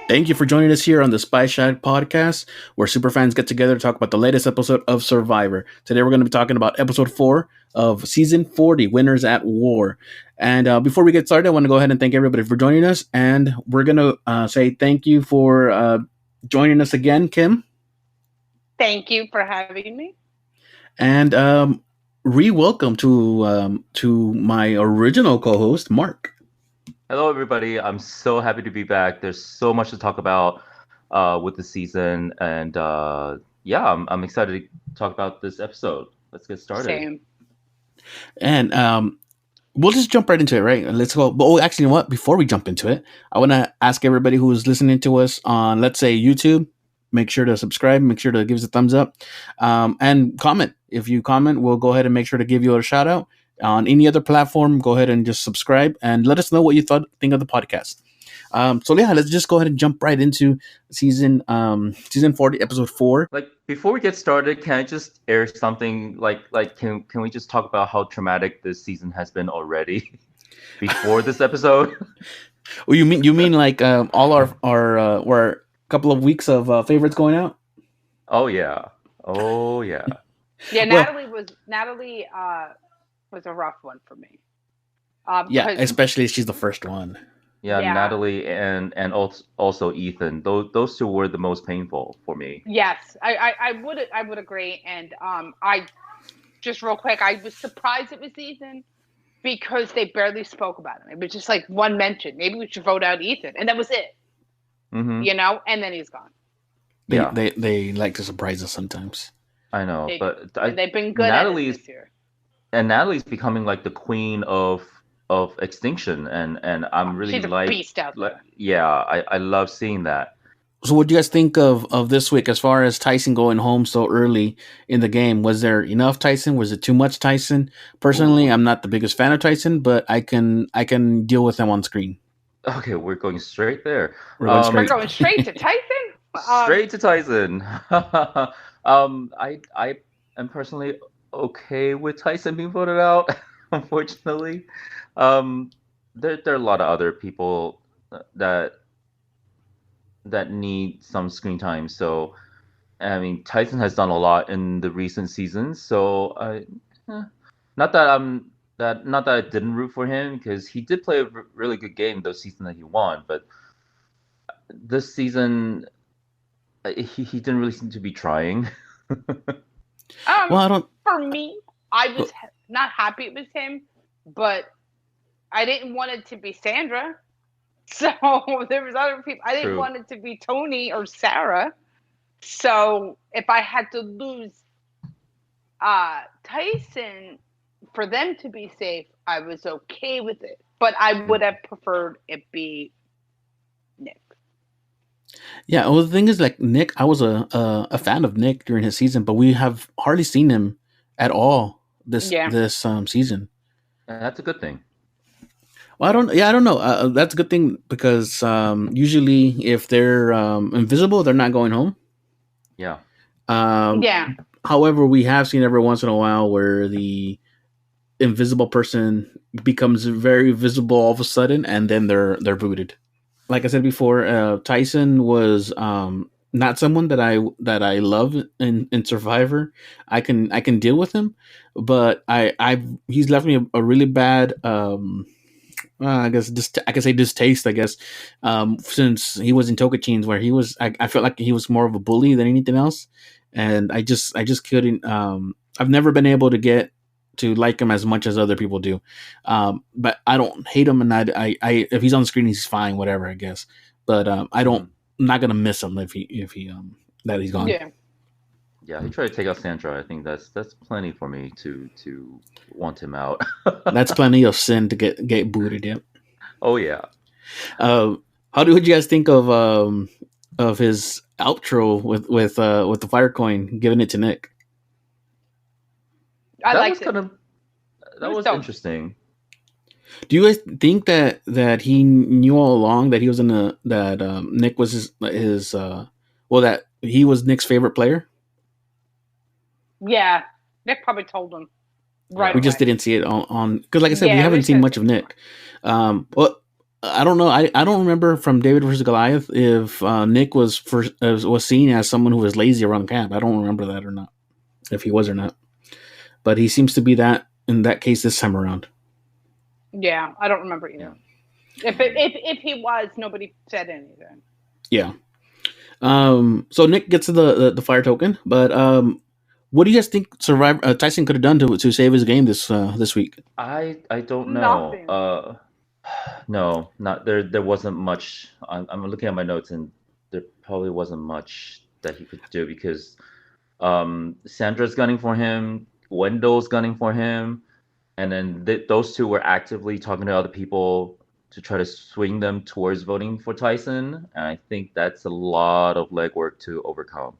Thank you for joining us here on the Spyshack podcast, where superfans get together to talk about the latest episode of Survivor. Today, we're going to be talking about episode 4 of season 40, Winners at War. And before we get started, I want to go ahead and thank everybody for joining us. And we're going to say thank you for joining us again, Kim. Thank you for having me. And re-welcome to my original co-host, Mark. Hello, everybody. I'm so happy to be back. There's so much to talk about with the season, and I'm excited to talk about this episode. Let's get started. Same. And we'll just jump right into it, right? Let's go. But actually, you know what? Before we jump into it, I want to ask everybody who's listening to us on, let's say, YouTube, make sure to subscribe, make sure to give us a thumbs up, and comment. If you comment, we'll go ahead and make sure to give you a shout out. On any other platform, go ahead and just subscribe and let us know what you think of the podcast. Let's just go ahead and jump right into season 40, episode 4. Like, before we get started, can I just air something? Can we just talk about how traumatic this season has been already before this episode? Well, you mean like all our couple of weeks of favorites going out? Oh yeah. Yeah, Natalie was a rough one for me. Especially she's the first one. Yeah, Natalie and also Ethan. Those two were the most painful for me. Yes, I would agree. And I just real quick, I was surprised it was Ethan because they barely spoke about him. It was just like one mention. Maybe we should vote out Ethan, and that was it. Mm-hmm. You know, and then he's gone. They like to surprise us sometimes. I know, but they've been good at it this year. And Natalie's becoming like the queen of extinction, and I'm really she's a beast out there. I love seeing that. So what do you guys think of this week as far as Tyson going home so early in the game? Was there enough Tyson? Was it too much Tyson? Personally, I'm not the biggest fan of Tyson, but I can deal with him on screen. Okay, we're going straight there. We're going straight to Tyson? Straight to Tyson. I am personally okay with Tyson being voted out. Unfortunately, there are a lot of other people that need some screen time. So, I mean, Tyson has done a lot in the recent seasons. So, not that I didn't root for him, because he did play a really good game those seasons that he won. But this season, he didn't really seem to be trying. For me, I was not happy it was him, but I didn't want it to be Sandra. So there was other people. I didn't want it to be Tony or Sarah. So if I had to lose Tyson for them to be safe, I was okay with it. But I would have preferred it be Nick. Yeah, well, the thing is, like, Nick, I was a fan of Nick during his season, but we have hardly seen him at all this season. That's a good thing. Well, I don't know. That's a good thing because usually if they're invisible, they're not going home. Yeah. However, we have seen every once in a while where the invisible person becomes very visible all of a sudden, and then they're booted. Like I said before, Tyson was not someone that I love in Survivor. I can deal with him, but he's left me a really bad I guess I can say distaste. I guess since he was in Tocantins, where he was, I felt like he was more of a bully than anything else, and I just couldn't. I've never been able to get to like him as much as other people do, but I don't hate him, and I if he's on the screen, he's fine, whatever, I guess. But I'm not gonna miss him if he that he's gone. Yeah, he tried to take out Sandra. I think that's plenty for me to want him out. That's plenty of sin to get booted. Yep. Oh yeah. How do you guys think of his outro with the fire coin, giving it to Nick? I liked it. That was interesting. Do you guys think that he knew all along that he was that Nick was that he was Nick's favorite player? Yeah, Nick probably told him. Right. We just didn't see it on because, like I said, we haven't seen much of Nick. Well, I don't know. I don't remember from David versus Goliath if Nick was seen as someone who was lazy around camp. I don't remember that or not, if he was or not. But he seems to be that in that case this time around. Yeah, I don't remember either. Yeah. If he was, nobody said anything. Yeah. So Nick gets the fire token, but what do you guys think Tyson could have done to save his game this week? I don't know. No, not there. There wasn't much. I'm looking at my notes, and there probably wasn't much that he could do because Sandra's gunning for him, Wendell's gunning for him, and then those two were actively talking to other people to try to swing them towards voting for Tyson. And I think that's a lot of legwork to overcome.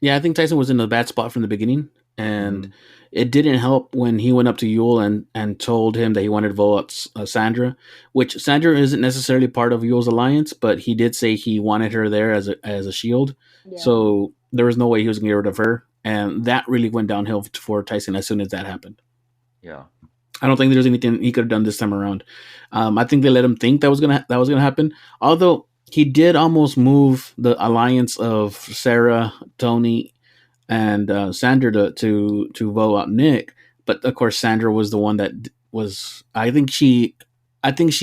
Yeah, I think Tyson was in a bad spot from the beginning, and it didn't help when he went up to Yul and told him that he wanted to vote out Sandra, which Sandra isn't necessarily part of Yul's alliance, but he did say he wanted her there as a shield. Yeah. So there was no way he was going to get rid of her, and that really went downhill for Tyson as soon as that happened. Yeah. I don't think there's anything he could have done this time around. I think they let him think that was gonna happen. Although he did almost move the alliance of Sarah, Tony, and Sandra to vote out Nick, but of course Sandra was the one that was. I think she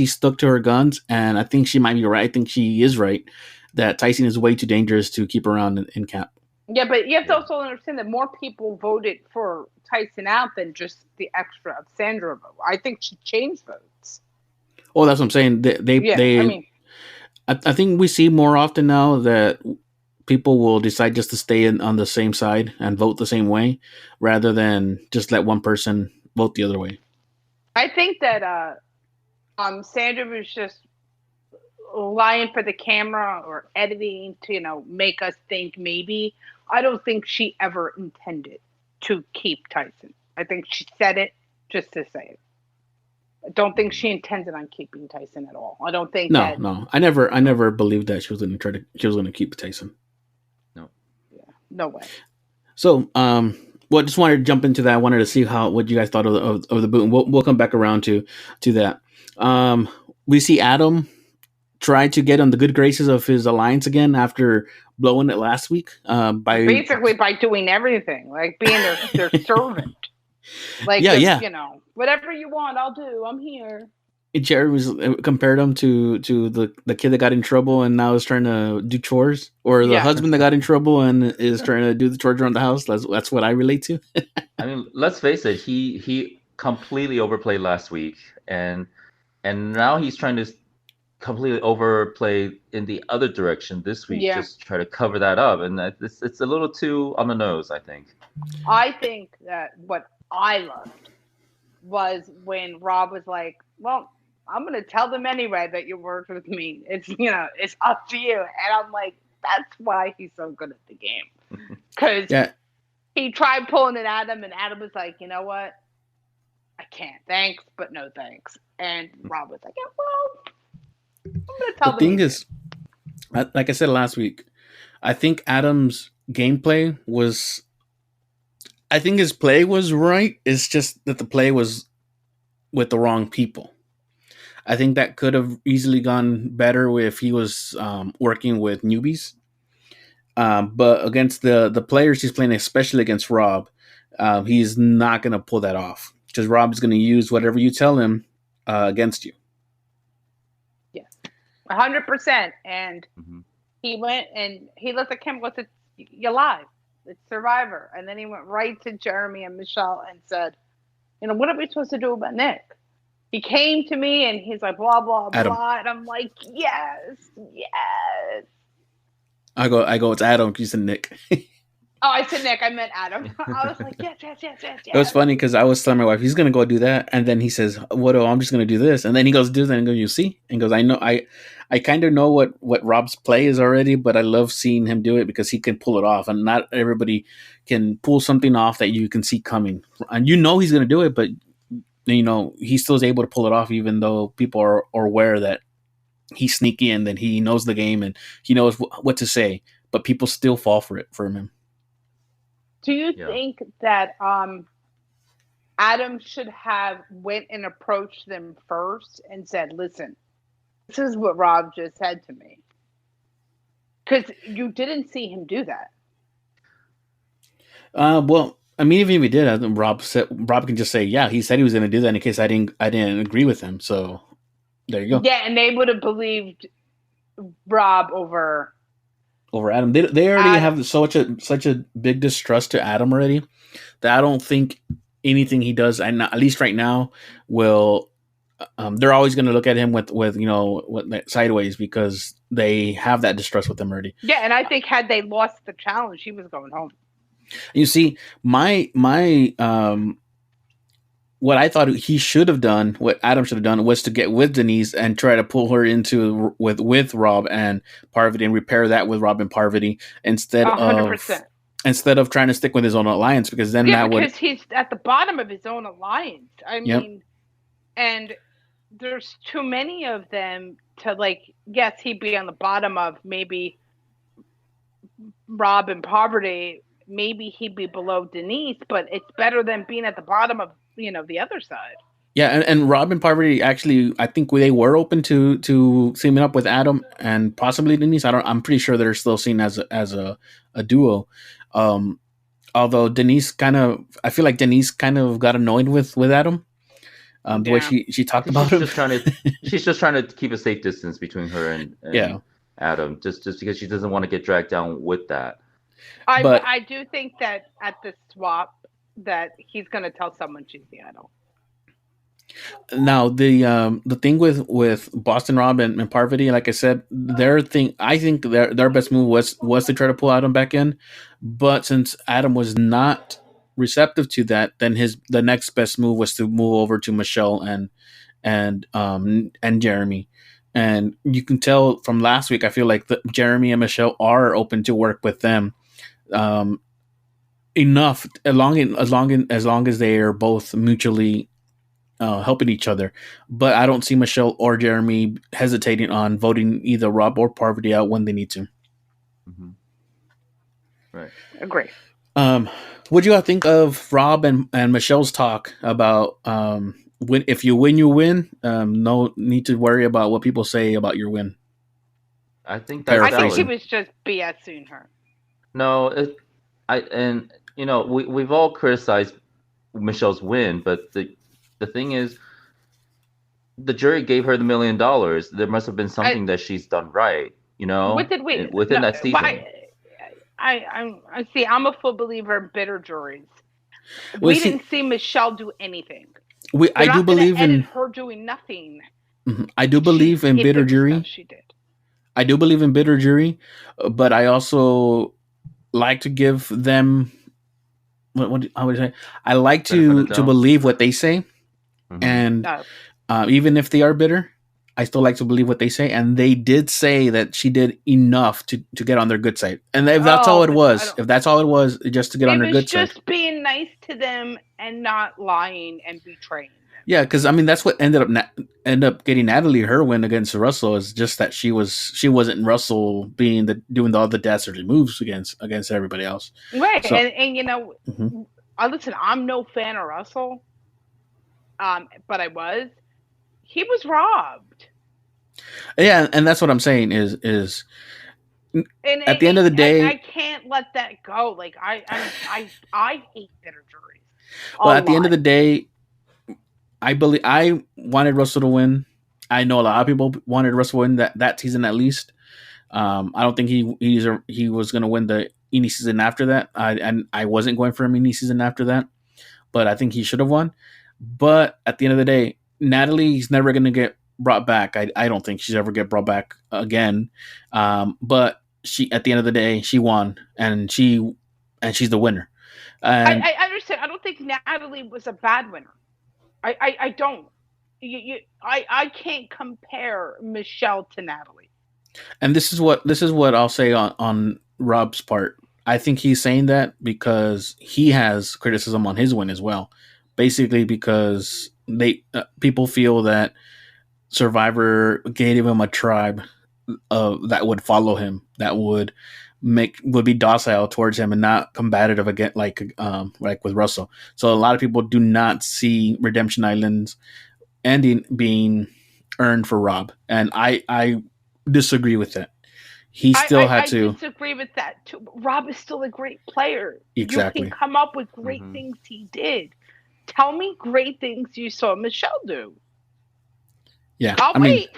stuck to her guns, and I think she might be right. I think she is right that Tyson is way too dangerous to keep around in camp. Yeah, but you have to also understand that more people voted for Tyson out than just the extra of Sandra vote. I think she changed votes. Oh, that's what I'm saying. I think we see more often now that people will decide just to stay on the same side and vote the same way rather than just let one person vote the other way. I think that Sandra was just lying for the camera or editing to, make us think maybe. I don't think she ever intended to keep Tyson. I think she said it just to say it. I don't think she intended on keeping Tyson at all. I don't think No. I never believed that she was going to keep Tyson. No. Yeah, no way. So, just wanted to jump into that. I wanted to see what you guys thought of the boot, and we'll come back around to that. We see Adam try to get on the good graces of his alliance again after blowing it last week. By doing everything, like being their servant. Like, whatever you want, I'll do. I'm here. Jerry compared him to the kid that got in trouble and now is trying to do chores, or the husband that got in trouble and is trying to do the chores around the house. That's what I relate to. I mean, let's face it. He completely overplayed last week, and now he's trying to completely overplay in the other direction this week. Just try to cover that up, and it's a little too on the nose, I think. I think that what I loved was when Rob was like, well, I'm going to tell them anyway that you worked with me. It's, it's up to you. And I'm like, that's why he's so good at the game. Because he tried pulling it at him, and Adam was like, you know what? I can't. Thanks, but no thanks. And Rob was like, well, I'm going to tell them. The thing is, like I said last week, I think Adam's gameplay was... I think his play was right. It's just that the play was with the wrong people. I think that could have easily gone better if he was working with newbies. But against the players he's playing, especially against Rob, he's not going to pull that off. Because Rob is going to use whatever you tell him against you. Yes, 100%. And he went and he looked at Kim and said, "You lied. It's Survivor." And then he went right to Jeremy and Michelle and said, what are we supposed to do about Nick? He came to me and he's like, blah, blah, Adam. blah. And I'm like, yes. I go, it's Adam. You said Nick. Oh, I said Nick. I meant Adam. I was like, yes. It was funny because I was telling my wife, he's going to go do that. And then he says, I'm just going to do this. And then he goes, do that. And I go, you see? And goes, I know. I kind of know what Rob's play is already, but I love seeing him do it because he can pull it off. And not everybody can pull something off that you can see coming. And he's going to do it, but he still is able to pull it off, even though people are aware that he's sneaky and that he knows the game and he knows what to say. But people still fall for him. Do you think that Adam should have went and approached them first and said, "Listen, this is what Rob just said to me." Because you didn't see him do that. Well, I mean, even if he did, I think Rob can just say, "Yeah, he said he was going to do that." In case I didn't agree with him. So there you go. Yeah, and they would have believed Rob over Adam. They already have such a big distrust to Adam already that I don't think anything he does, and at least right now, will. They're always going to look at him with sideways because they have that distrust with him already. Yeah, and I think had they lost the challenge, he was going home. You see, my what I thought he should have done, what Adam should have done, was to get with Denise and try to pull her into with Rob and Parvati and repair that with Rob and Parvati instead 100%. Instead of trying to stick with his own alliance, because then because he's at the bottom of his own alliance. I mean, and there's too many of them to yes, he'd be on the bottom of maybe Rob and Parvati. Maybe he'd be below Denise, but it's better than being at the bottom of the other side. Yeah, and Rob and Parvati actually, I think they were open to teaming up with Adam and possibly Denise. I'm pretty sure they're still seen as a duo. Although I feel like Denise kind of got annoyed with Adam. The way she talked about him. She's just trying to keep a safe distance between her and Adam, just because she doesn't want to get dragged down with that. I do think that at the swap that he's going to tell someone she's the idol. Now the thing with Boston Rob and Parvati, like I said, I think their best move was to try to pull Adam back in, but since Adam was not receptive to that, then the next best move was to move over to Michelle and Jeremy. And you can tell from last week, I feel like Jeremy and Michelle are open to work with them enough, as long as they are both mutually helping each other. But I don't see Michelle or Jeremy hesitating on voting either Rob or Parvati out when they need to. Mm-hmm. Right. Agree. What do you think of Rob and Michelle's talk about if you win, you win? No need to worry about what people say about your win. I think she was just BSing her. No, we've all criticized Michelle's win, but the thing is, the jury gave her the $1 million. There must have been something that she's done right, within that season. I see. I'm a full believer in bitter juries. We didn't see Michelle do anything. I do believe in her doing nothing. Mm-hmm. I do believe in bitter jury. She did. I do believe in bitter jury, but I also like to give them how would I say? I like to believe what they say, mm-hmm. and even if they are bitter, I still like to believe what they say. And they did say that she did enough to get on their good side. And if that's all it was, just to get on their good side, just being nice to them and not lying and betraying them. Yeah, because I mean that's what ended up getting Natalie her win against Russell, is just that she wasn't Russell doing all the dastardly moves against everybody else. Right, so, and mm-hmm. Listen, I'm no fan of Russell, but he was robbed. Yeah, and that's what I'm saying is at the end of the day, I can't let that go. Like I hate bitter juries. Well, at the end of the day, I wanted Russell to win. I know a lot of people wanted Russell to win that season at least. I don't think he was going to win the any season after that. I wasn't going for a mini season after that, but I think he should have won. But at the end of the day, Natalie's never going to get brought back. I don't think she's ever get brought back again. But at the end of the day, she won, and she's the winner. And I understand. I don't think Natalie was a bad winner. I don't. I can't compare Michelle to Natalie. And this is what I'll say on Rob's part. I think he's saying that because he has criticism on his win as well. Basically, because people feel that Survivor gave him a tribe that would follow him, that would would be docile towards him and not combative again, like with Russell. So a lot of people do not see Redemption Island's ending being earned for Rob, and I disagree with that. He still had to. I disagree with that too. Rob is still a great player. Exactly. You can come up with great things he did. Tell me great things you saw Michelle do. Yeah, I'll wait.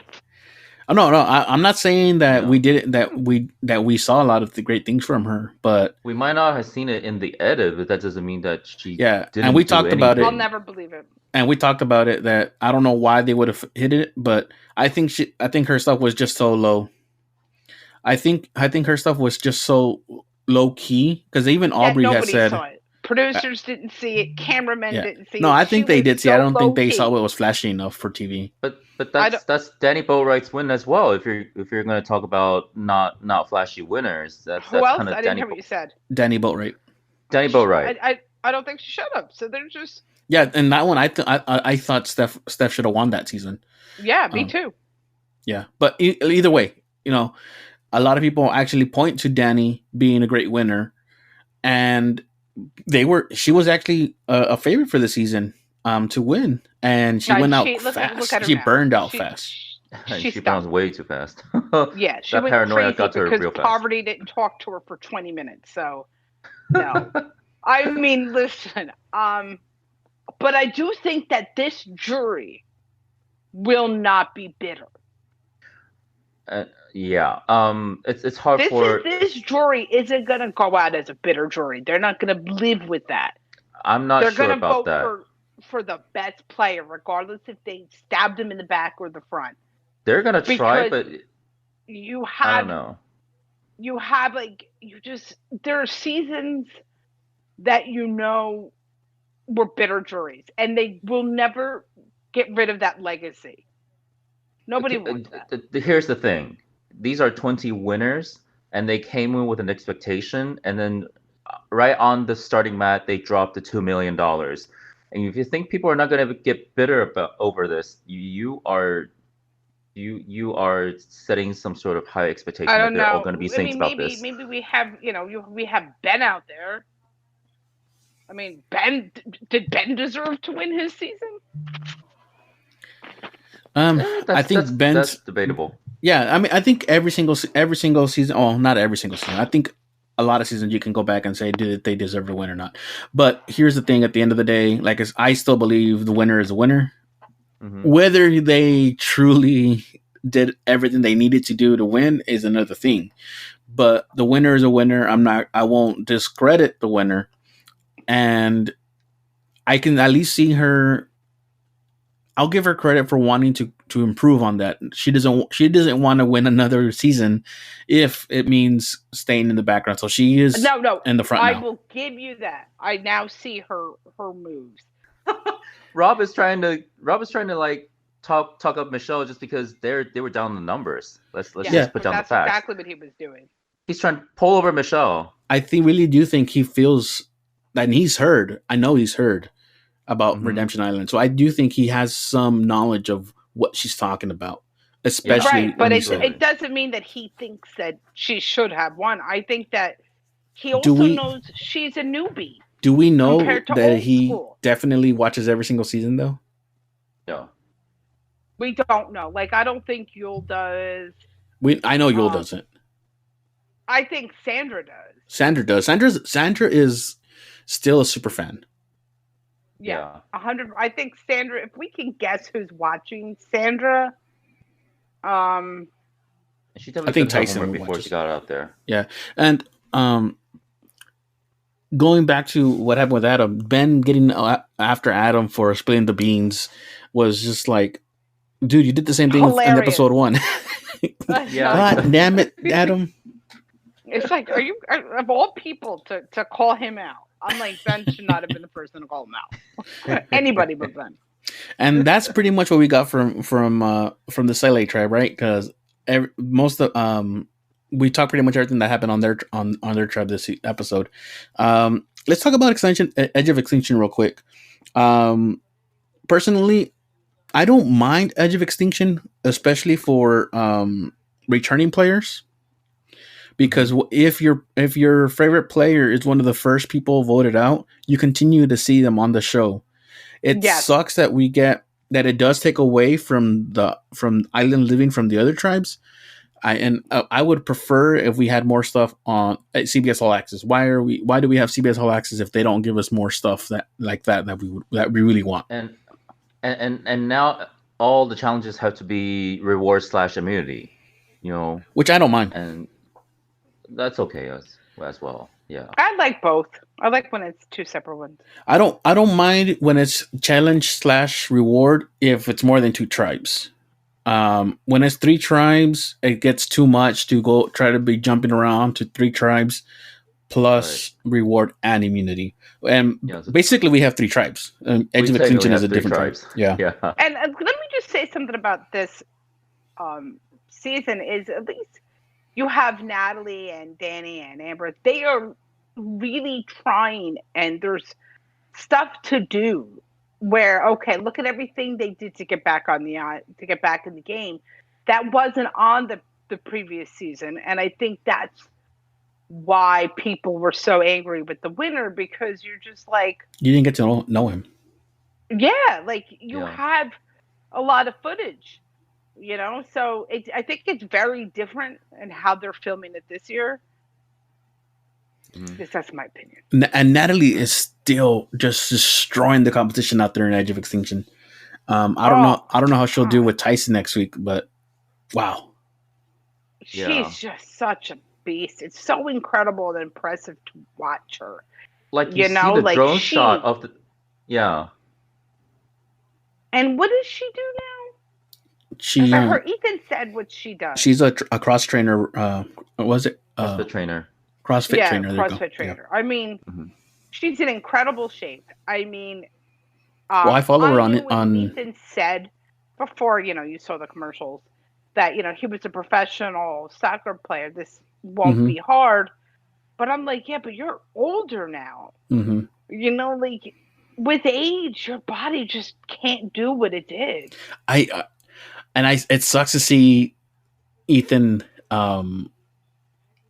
No, I'm not saying that we did it, that we saw a lot of the great things from her, but we might not have seen it in the edit, but that doesn't mean that she didn't. And we talked about it. I'll never believe it. And we talked about it that I don't know why they would have hit it, but I think her stuff was just so low. I think her stuff was just so low key because even Aubrey had said. Saw it. Producers didn't see it. Cameramen didn't see it. No, I think they did see. I don't think they saw it was flashy enough for TV. But that's Danny Boatwright's win as well. If you're going to talk about not flashy winners, that's who else? Kind of I didn't hear what you said. Danny Boatwright. Danny Boatwright. I don't think she should have. So they're just. Yeah, and that one I thought Steph should have won that season. Yeah, me too. Yeah, but either way, a lot of people actually point to Danny being a great winner, and she was actually a favorite for the season to win, and she went out fast. She burned out fast. She bounced way too fast. Yeah, she went paranoia got to her real fast. Poverty didn't talk to her for 20 minutes. So, no. I mean, listen. But I do think that this jury will not be bitter. Yeah. It's hard this jury isn't going to go out as a bitter jury. They're not going to live with that. I'm not sure about that. They're going to vote for the best player, regardless if they stabbed him in the back or the front. They're going to try, but I don't know. You have there are seasons that were bitter juries, and they will never get rid of that legacy. Nobody wants that. Here's the thing. These are 20 winners, and they came in with an expectation, and then right on the starting mat, they dropped the $2 million. And if you think people are not going to get bitter over this, you are setting some sort of high expectation that they're all going to be saints about this. Maybe we have, we have Ben out there. I mean, did Ben deserve to win his season? I think that's debatable. Yeah, I mean, I think every single season. Oh, not every single season. I think a lot of seasons you can go back and say did they deserve to win or not. But here's the thing: at the end of the day, I still believe the winner is a winner. Mm-hmm. Whether they truly did everything they needed to do to win is another thing. But the winner is a winner. I won't discredit the winner, and I can at least see her. I'll give her credit for wanting to improve on that. She doesn't want to win another season if it means staying in the background. So she is in the front. I will give you that. I now see her moves. Rob is trying to talk up Michelle just because they were down in the numbers. Let's just put down the facts. That's exactly what he was doing. He's trying to pull over Michelle. I really do think he feels that he's heard. I know he's heard about Redemption Island. So I do think he has some knowledge of what she's talking about, especially. Right, but it doesn't mean that he thinks that she should have won. I think that he also knows she's a newbie. Do we know that he definitely watches every single season, though? No. We don't know. I don't think Yul does. I know Yul doesn't. I think Sandra does. Sandra does. Sandra is still a super fan. Yeah, 100. I think Sandra. If we can guess who's watching, Sandra. I think Tyson before she got out there. Yeah, and going back to what happened with Adam, Ben getting after Adam for spilling the beans was just like, dude, you did the same thing in episode 1. God damn it, Adam. It's like, are you of all people to call him out? I'm like, Ben should not have been the person to call him out. Anybody but Ben. And that's pretty much what we got from the Sele tribe, right? Because we talked pretty much everything that happened on their tribe this episode. Let's talk about Edge of Extinction real quick. Personally, I don't mind Edge of Extinction, especially for returning players. because if your favorite player is one of the first people voted out, you continue to see them on the show. It sucks that it does take away from island living from the other tribes. I would prefer if we had more stuff on CBS All Access. Why do we have CBS All Access if they don't give us more stuff that we really want? And now all the challenges have to be reward/immunity, which I don't mind, and that's okay as well. Yeah, I like both. I like when it's two separate ones. I don't mind when it's challenge/reward if it's more than two tribes. When it's three tribes, it gets too much to go try to be jumping around to three tribes plus reward and immunity. And basically, we have three tribes. Edge of Extinction is a different tribe. Yeah. And let me just say something about this season is at least you have Natalie and Danny and Amber. They are really trying, and there's stuff to do. Where look at everything they did to get back in the game. That wasn't on the previous season, and I think that's why people were so angry with the winner, because you're just like, you didn't get to know him. Yeah, like you have a lot of footage, So I think it's very different in how they're filming it this year. That's my opinion. And Natalie is still just destroying the competition out there in Edge of Extinction. I don't know how she'll do with Tyson next week, but wow. She's just such a beast. It's so incredible and impressive to watch her. Like you see the drone shot of the And what does she do now? She I heard Ethan said what she does. She's a cross trainer. What was it? The trainer. CrossFit trainer. CrossFit trainer. Yeah. I mean, she's in incredible shape. I mean, I follow her on. Ethan said before, you saw the commercials that he was a professional soccer player. This won't be hard, but I'm like, yeah, but you're older now. Like with age, your body just can't do what it did. It sucks to see Ethan.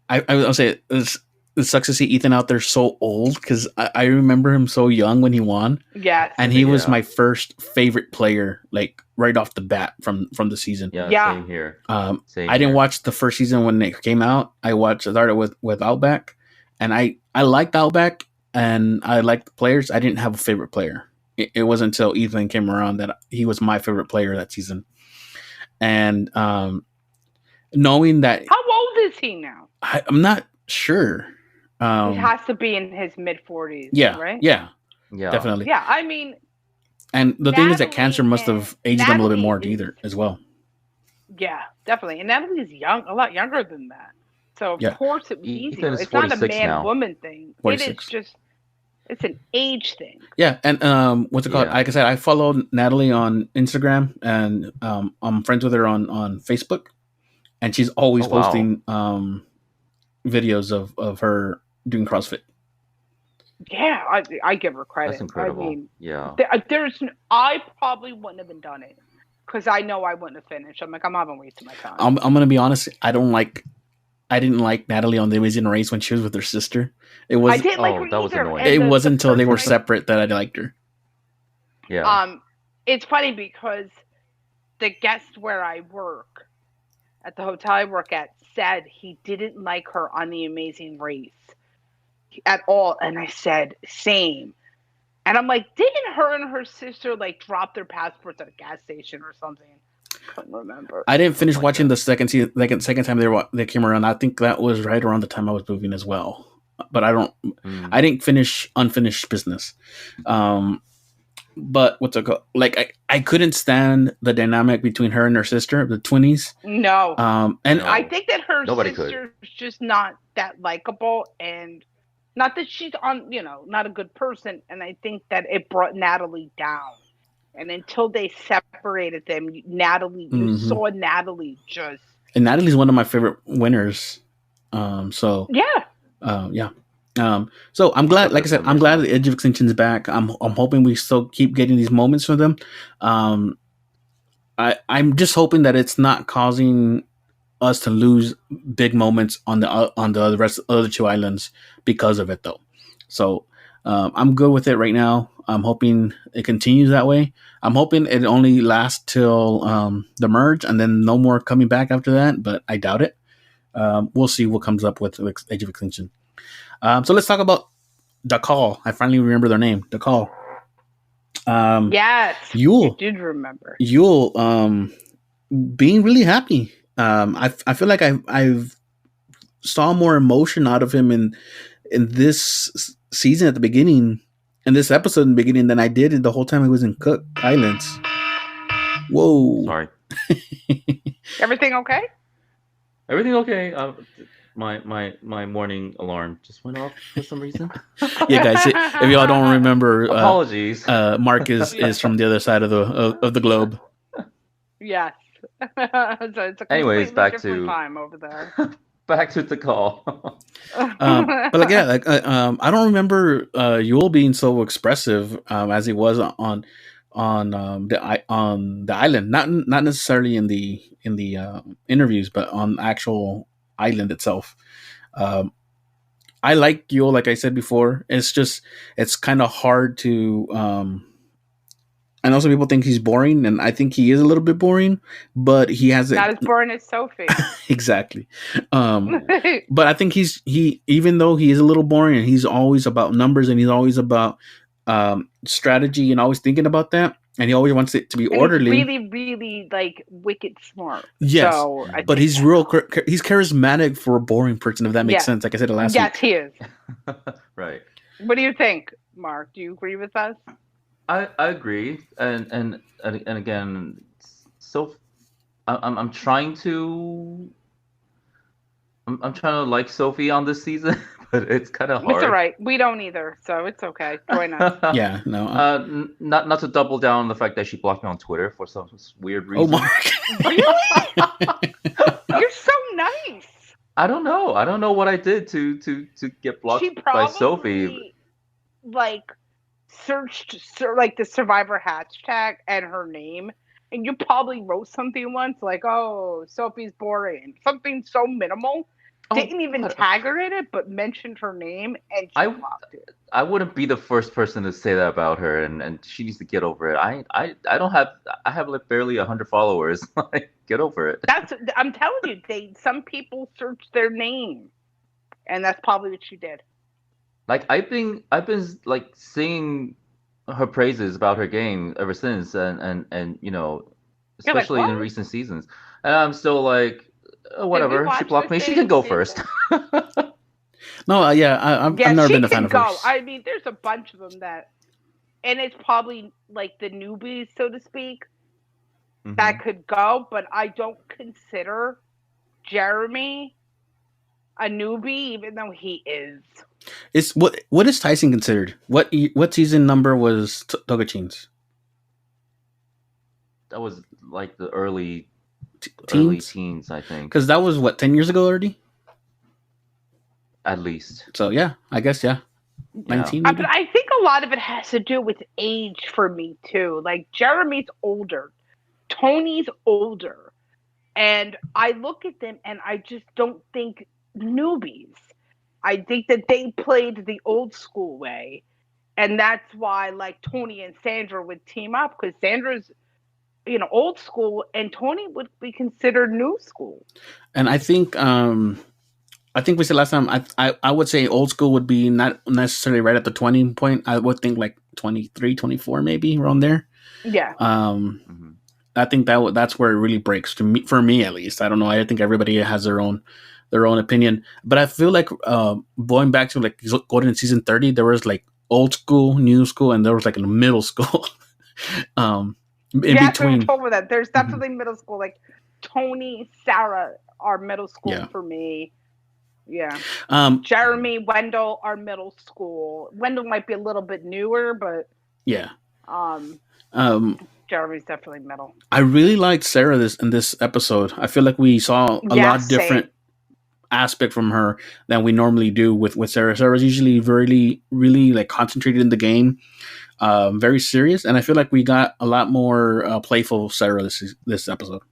I'll say it sucks to see Ethan out there so old, because I remember him so young when he won. Yeah, and he was my first favorite player, like right off the bat from the season. Yeah. Same here. I didn't watch the first season when it came out. I started with Outback, and I liked Outback and I liked the players. I didn't have a favorite player. It wasn't until Ethan came around that he was my favorite player that season. And knowing that, how old is he now? I'm not sure. He has to be in his mid-40s. Yeah, right? Yeah, definitely. Yeah, I mean, and the thing is that cancer must have aged him a little bit more as well. Yeah, definitely. And Natalie's a lot younger than that. So of course it was easier. It's not a man-woman thing. 46. It is just, it's an age thing. Yeah, and what's it called? Like I said, I follow Natalie on Instagram, and I'm friends with her on Facebook, and she's always posting videos of her doing CrossFit. Yeah, I give her credit. That's incredible. I mean, yeah. I probably wouldn't have done it because I know I wouldn't have finished. I'm like, I'm not even wasting my time. I'm gonna be honest. I didn't like Natalie on The Amazing Race when she was with her sister. I didn't like her either. It wasn't until they were separate that I liked her. Yeah. It's funny because the guest where I work, at the hotel I work at, said he didn't like her on The Amazing Race at all. And I said, same. And I'm like, didn't her and her sister like drop their passports at a gas station or something? Couldn't remember. I didn't finish watching the second time they came around. I think that was right around the time I was moving as well. But I didn't finish Unfinished Business. But what's it called? Like I couldn't stand the dynamic between her and her sister, the twinnies. No. And I think that her sister's just not that likable, and not that she's not a good person. And I think that it brought Natalie down. And until they separated them, Natalie, you saw Natalie just. And Natalie's one of my favorite winners. So I'm glad. Like I said, I'm glad the Edge of Extinction is back. I'm hoping we still keep getting these moments from them. I'm just hoping that it's not causing us to lose big moments on the rest of the other two islands because of it, though. So I'm good with it right now. I'm hoping it continues that way. I'm hoping it only lasts till the merge and then no more coming back after that, but I doubt it. We'll see what comes up with Age of Extinction. So let's talk about the Call. I finally remember their name, the Call. Yes, Yul. you did remember. Yul being really happy. I feel like I've saw more emotion out of him in this season at the beginning, in this episode in the beginning, than I did in the whole time I was in Cook Islands. Whoa! Sorry. Everything okay? Everything okay? My morning alarm just went off for some reason. Yeah, guys, if y'all don't remember, apologies. Mark is from the other side of the globe. Yes. So it's a Anyways, back different to time over there. back to the Call. But like, yeah, like I don't remember Yul being so expressive as he was on the island. Not necessarily in the interviews, but on actual island itself. I like Yul, like I said before. It's kind of hard to. I know some people think he's boring, and I think he is a little bit boring, but he has not as boring as Sophie. Exactly. But I think he even though he is a little boring and he's always about numbers and he's always about strategy and always thinking about that, and he always wants it to be orderly. He's really, really like wicked smart. Yes, so but he's he's charismatic for a boring person, if that makes sense. Like I said last week. Yes, he is. Right. What do you think, Mark? Do you agree with us? I agree, and again, so I'm trying to like Sophie on this season, but it's kind of hard. It's all right. We don't either, so it's okay. Join us. Yeah, no. Not to double down on the fact that she blocked me on Twitter for some weird reason. Oh, Mark. Really? You're so nice. I don't know what I did to get blocked by Sophie. Like searched like the Survivor hashtag and her name, and you probably wrote something once like, "Oh, Sophie's boring," something so minimal. Didn't even tag her in it, but mentioned her name, and she blocked it. I wouldn't be the first person to say that about her, and she needs to get over it. I have like barely 100 followers. Like, get over it. I'm telling you, some people search their name, and that's probably what she did. Like I've been like singing her praises about her game ever since, and you know, especially in recent seasons, and I'm still like, whatever. She blocked me. She can go first. No, yeah, I've never been a fan of hers. I mean, there's a bunch of them that, and it's probably like the newbies, so to speak, that could go. But I don't consider Jeremy a newbie, even though he is. It's what is Tyson considered? What season number was Togachin's? That was like the early teens, I think. Because that was 10 years ago already. At least. So yeah, I guess 19. But I think a lot of it has to do with age for me too. Like Jeremy's older, Tony's older, and I look at them and I just don't think newbies. I think that they played the old school way, and that's why like Tony and Sandra would team up, because Sandra's old school and Tony would be considered new school. And I think we said last time I would say old school would be not necessarily right at the 20 point. I would think like 23, 24 maybe around there. Yeah. I think that's where it really breaks for me at least. I don't know. I think everybody has their own opinion, but I feel like going back to like going in season 30, there was like old school, new school, and there was like a middle school. In between, over that. There's definitely middle school. Like Tony, Sarah are middle school for me. Yeah. Jeremy, Wendell are middle school. Wendell might be a little bit newer, but yeah. Jeremy's definitely middle. I really liked Sarah in this episode. I feel like we saw a lot different aspect from her than we normally do with Sarah. Sarah's usually really, really like concentrated in the game, very serious, and I feel like we got a lot more playful Sarah this episode.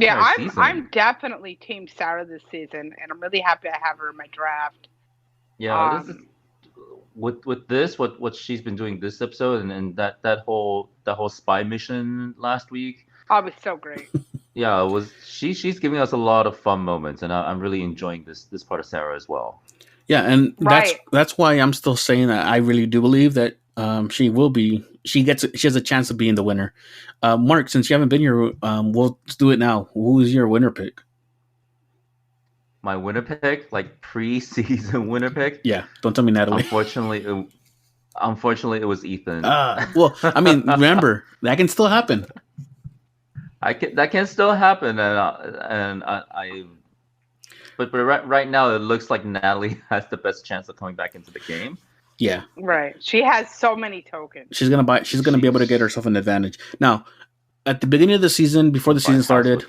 Yeah, season. I'm definitely Team Sarah this season, and I'm really happy I have her in my draft. Yeah, this is with this what she's been doing this episode, and that whole spy mission last week. Oh, it was so great. Yeah, it was. She's giving us a lot of fun moments, and I'm really enjoying this part of Sarah as well. Yeah, and Right. that's why I'm still saying that I really do believe that she will be. She has a chance of being the winner. Mark, since you haven't been here, we'll do it now. Who is your winner pick? My winner pick, like pre-season winner pick. Yeah, don't tell me Natalie. Unfortunately, it was Ethan. Well, I mean, remember that can still happen. That can still happen, and I. But right now, it looks like Natalie has the best chance of coming back into the game. Yeah, right. She has so many tokens. She's gonna be able to get herself an advantage. Now, at the beginning of the season, before the season started,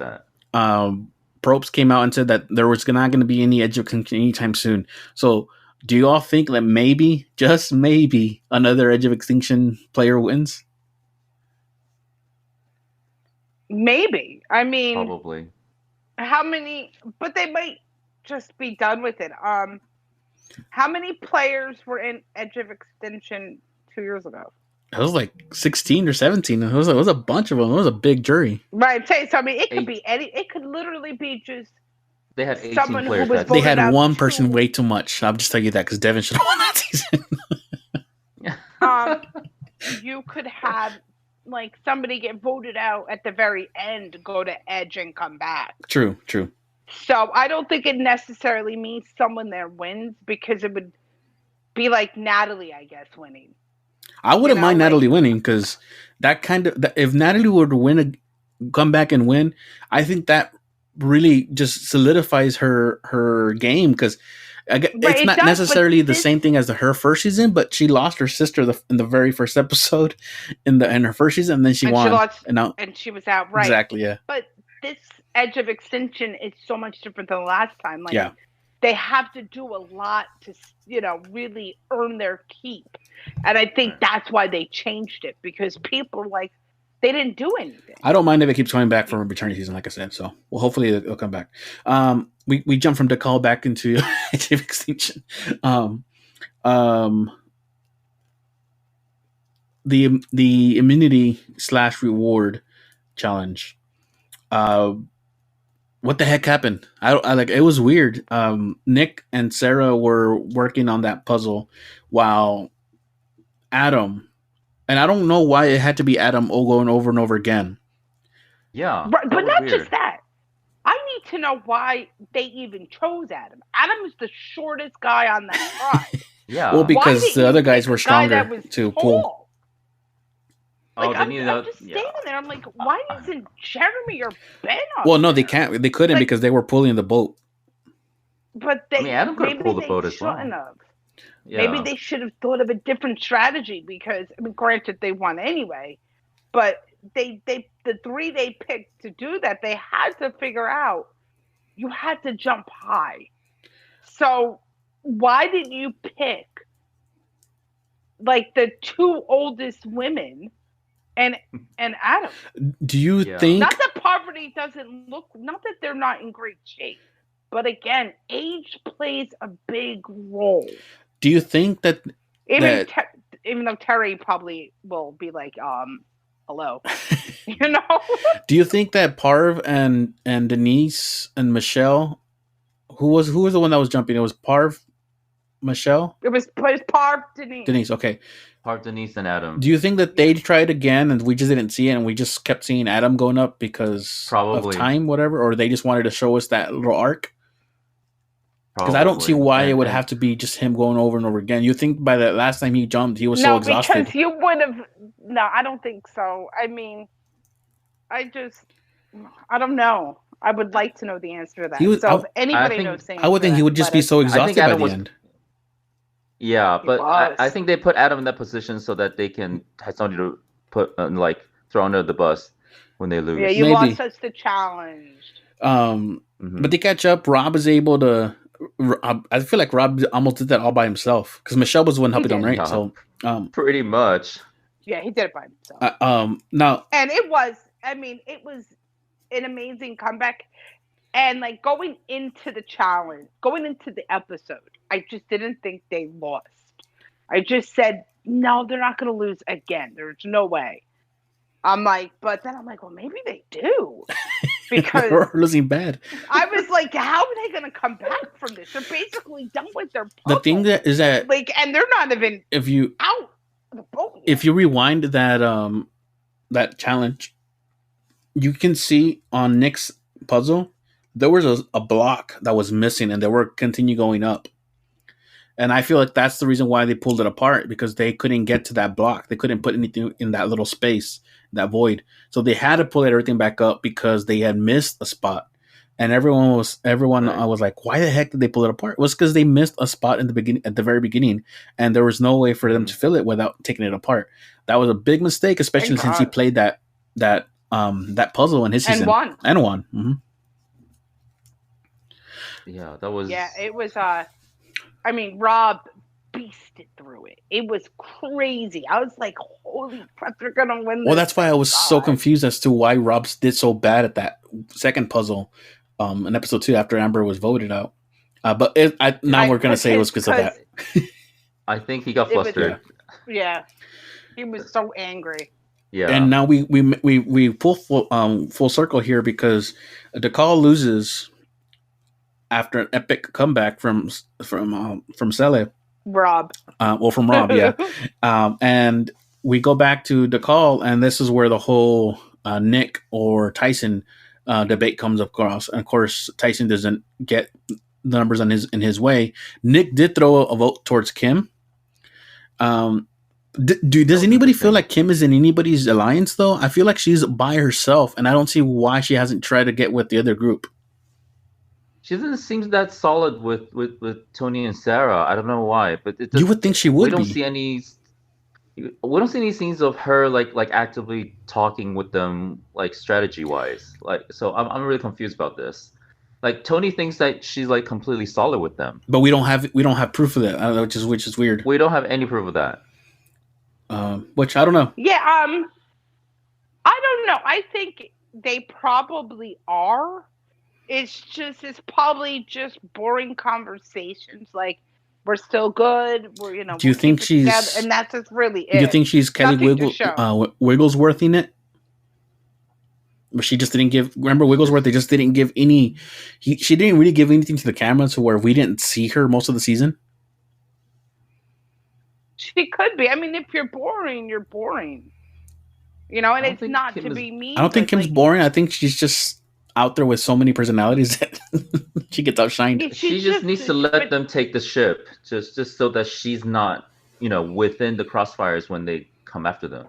Probst came out and said that there was not going to be any Edge of Extinction anytime soon. So, do you all think that maybe, just maybe, another Edge of Extinction player wins? Maybe. I mean, probably. How many? But they might just be done with it. How many players were in Edge of Extinction 2 years ago? It was like 16 or 17. It was a bunch of them. It was a big jury. Right. So I mean, it could be any. It could literally be just. They had 18 someone players. Who was they had one person way too much. I'll just tell you that because Devin should have won that season. You could have like somebody get voted out at the very end, go to Edge and come back. True. So I don't think it necessarily means someone there wins because it would be like Natalie, I guess, winning. I wouldn't mind Natalie winning because if Natalie were to come back and win, I think that really just solidifies her game because it's not necessarily the same thing as her first season, but she lost her sister in the very first episode in her first season, and then she won. And she was out, right? Exactly, yeah. But this Edge of Extinction is so much different than the last time. Like, they have to do a lot to, really earn their keep. And I think that's why they changed it, because people they didn't do anything. I don't mind if it keeps coming back from returning season, like I said. So, well, hopefully it'll come back. We jump from Decal back into Edge of Extinction. The immunity / reward challenge. What the heck happened? I it was weird. Nick and Sarah were working on that puzzle while Adam, and I don't know why it had to be Adam going over and over again. Yeah. Right, but not just that. I need to know why they even chose Adam. Adam is the shortest guy on that tribe. Yeah. Well, because the other guys were stronger to pull. I'm just standing there. I'm like, why isn't Jeremy or Ben on? Well, no, they can't. They couldn't because they were pulling the boat. But Adam could pull the boat as well. Yeah. Maybe they should have thought of a different strategy because, granted, they won anyway. But the three they picked to do that, they had to figure out you had to jump high. So why didn't you pick the two oldest women? And Adam. Do you think... Not that poverty doesn't look... Not that they're not in great shape. But again, age plays a big role. Do you think that... Even though Terry probably will be like, hello. Do you think that Parv and Denise and Michelle... Who was the one that was jumping? It was Parv, Michelle? It was Parv, Denise. Denise, okay. Parv, Denise, and Adam. Do you think that they tried again and we just didn't see it and we just kept seeing Adam going up because of time, whatever? Or they just wanted to show us that little arc? Because I don't see why it would have to be just him going over and over again. You think by the last time he jumped, he was so exhausted? No, because you would have... No, I don't think so. I mean, I don't know. I would like to know the answer to that. If anybody knows the answer, I would think he would just be so exhausted by the end. Yeah, but I think they put Adam in that position so that they can have somebody to put throw under the bus when they lose. Yeah, you lost us the challenge. But they catch up. Rob is able to. I feel like Rob almost did that all by himself because Michelle was the one helping him, right? So, pretty much. Yeah, he did it by himself. Now, and it was an amazing comeback. And like going into the challenge, going into the episode, I just didn't think they lost. I just said, no, they're not going to lose again. There's no way. But then I'm like, well, maybe they do. Because we're losing bad. I was like, how are they going to come back from this? They're basically done with their puzzle. The thing that is that and they're not even out of the boat yet. If you rewind that challenge, you can see on Nick's puzzle there was a block that was missing, and they were continue going up. And I feel like that's the reason why they pulled it apart, because they couldn't get to that block. They couldn't put anything in that little space, that void. So they had to pull everything back up because they had missed a spot. And everyone was like, why the heck did they pull it apart? It was because they missed a spot at the very beginning, and there was no way for them to fill it without taking it apart. That was a big mistake, especially since he played that puzzle in his season and won. Mm-hmm. Yeah, that was. Yeah, it was. Rob beasted through it. It was crazy. I was like, holy crap, they're gonna win this. Well, that's why I was so confused as to why Rob did so bad at that second puzzle in episode 2 after Amber was voted out. But we're gonna say it was because of that. I think he got flustered. Yeah, he was so angry. Yeah, and now we pull full circle here, because DeCall loses after an epic comeback from Sele. Rob. From Rob, yeah. And we go back to DeCall, and this is where the whole Nick or Tyson debate comes across. And of course, Tyson doesn't get the numbers in his way. Nick did throw a vote towards Kim. Does anybody feel like Kim is in anybody's alliance, though? I feel like she's by herself, and I don't see why she hasn't tried to get with the other group. She doesn't seem that solid with Tony and Sarah. I don't know why, but you would think she would. We don't see any scenes of her like actively talking with them, like strategy wise. So I'm really confused about this. Like Tony thinks that she's like completely solid with them, but we don't have proof of that, which is weird. We don't have any proof of that. Which I don't know. Yeah, I don't know. I think they probably are. It's probably just boring conversations. Like, we're still good. Do you think she's together, and that's just really it. Do you think she's Kelly Wigglesworth in it? But she just didn't give. Remember Wigglesworth? They just didn't give any. She didn't really give anything to the camera, to where we didn't see her most of the season. She could be. I mean, if you're boring, you're boring. And it's not to be mean. I don't think Kim's boring. I think she's just out there with so many personalities that she gets outshined. She just needs to let them take the ship, just so that she's not, within the crossfires when they come after them.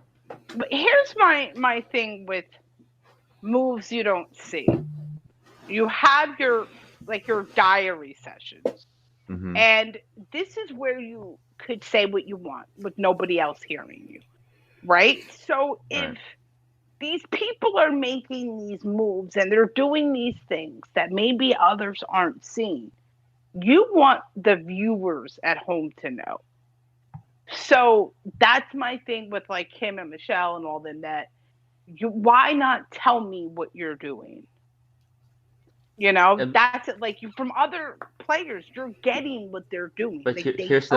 But here's my thing with moves you don't see. You have your diary sessions, mm-hmm. and this is where you could say what you want with nobody else hearing you, right? So if these people are making these moves and they're doing these things that maybe others aren't seeing, you want the viewers at home to know. So that's my thing with like Kim and Michelle and all them, that why not tell me what you're doing? That's it. Like, from other players, you're getting what they're doing. But here's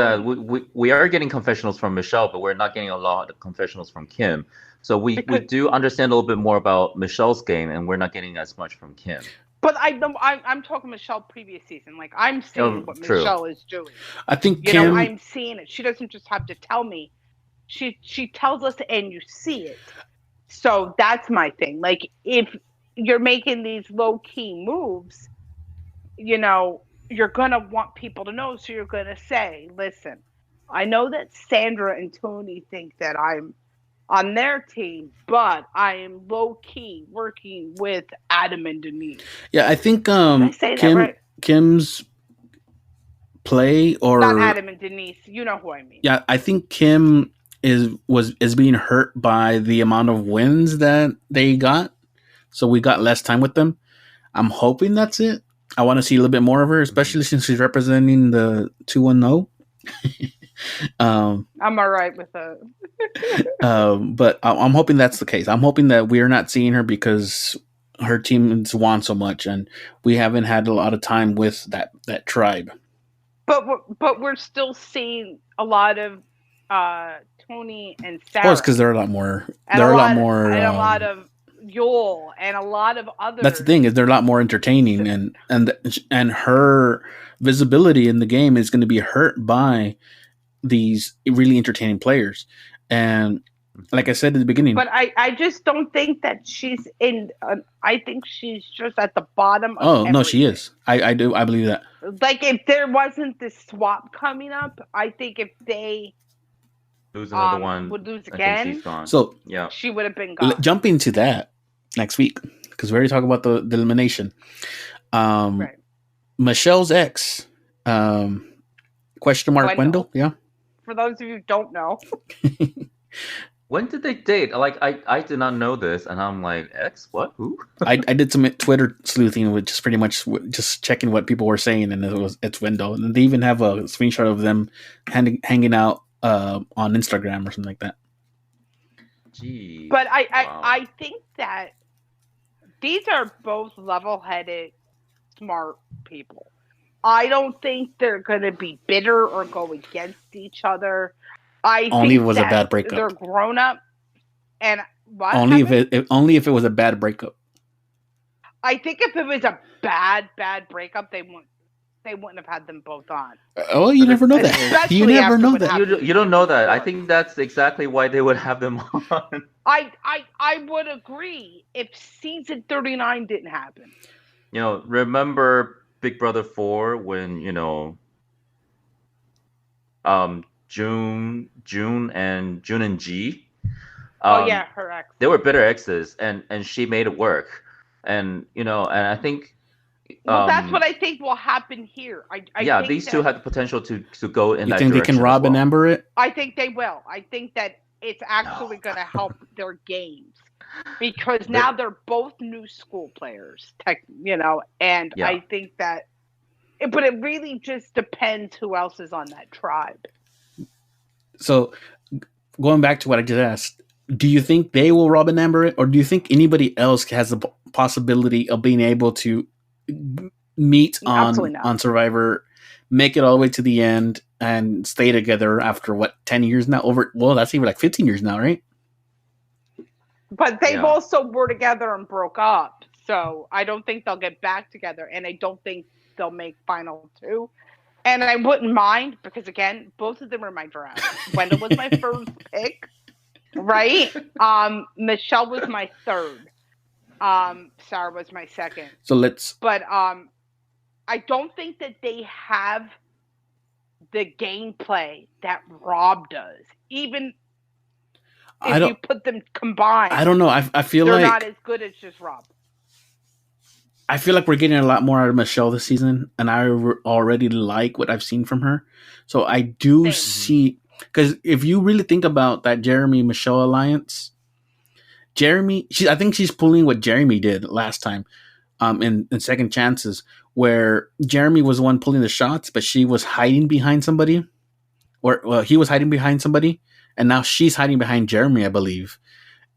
we are getting confessionals from Michelle, but we're not getting a lot of confessionals from Kim. So we do understand a little bit more about Michelle's game, and we're not getting as much from Kim. But I'm talking Michelle previous season. Like, I'm seeing what true. Michelle is doing. I think Kim, I'm seeing it. She doesn't just have to tell me. She tells us, and you see it. So that's my thing. Like, if you're making these low key moves, you're gonna want people to know. So you're gonna say, "Listen, I know that Sandra and Tony think that I'm on their team, but I am low key working with Adam and Denise." Yeah, I think Kim's play, or not Adam and Denise. You know who I mean. Yeah, I think Kim is being hurt by the amount of wins that they got. So we got less time with them. I'm hoping that's it. I want to see a little bit more of her, especially since she's representing the 210. I'm all right with that. But I'm hoping that's the case. I'm hoping that we're not seeing her because her team's won so much, and we haven't had a lot of time with that tribe. But we're still seeing a lot of Tony and Sarah. Well, it's because they're a lot more. They're a lot more. And a lot of Yul and a lot of others. That's the thing, is they're a lot more entertaining, and her visibility in the game is going to be hurt by these really entertaining players. And like I said at the beginning, but I just don't think that she's in. I think she's just at the bottom. Of everything. No, she is. I believe that. Like, if there wasn't this swap coming up, I think if they lose another one, would lose again, she's gone. So yeah, she would have been gone. Jumping to that next week, because we already talked about the elimination. Right. Michelle's ex, question mark Wendell. Yeah. For those of you who don't know. When did they date? Like, I did not know this, and I'm like, ex? What? Who? I did some Twitter sleuthing, with just pretty much just checking what people were saying, and it's Wendell. And they even have a screenshot of them hanging out on Instagram or something like that. Gee. But I think that these are both level-headed, smart people. I don't think they're going to be bitter or go against each other. Only if it was a bad breakup. They're grown up, and what? Only if it was a bad breakup. I think if it was a bad breakup, they wouldn't have had them both on. Oh, you never know that. You never know that. You don't know that. I think that's exactly why they would have them on. I would agree if season 39 didn't happen. Remember Big Brother 4 when June and G. Her ex. They were bitter exes, and she made it work, and I think. That's what I think will happen here. I think these two have the potential to go in that direction. You think they can rob and Amber it? I think they will. I think that it's actually going to help their games, because now they're both new school players, and I think that. But it really just depends who else is on that tribe. So, going back to what I just asked, do you think they will rob and Amber it, or do you think anybody else has the possibility of being able to meet on Survivor, make it all the way to the end, and stay together after 10 years now? That's even like 15 years now, right? But they've also were together and broke up, so I don't think they'll get back together, and I don't think they'll make final 2. And I wouldn't mind, because again, both of them are my draft. Wendell was my first pick, right? Michelle was my third. Sarah was my second. But I don't think that they have the gameplay that Rob does. Even if you put them combined, I don't know. I feel they're like not as good as just Rob. I feel like we're getting a lot more out of Michelle this season, and I already like what I've seen from her. So I do see, because if you really think about that Jeremy-Michelle alliance, I think she's pulling what Jeremy did last time in Second Chances, where Jeremy was the one pulling the shots, but she was hiding behind somebody. He was hiding behind somebody, and now she's hiding behind Jeremy, I believe.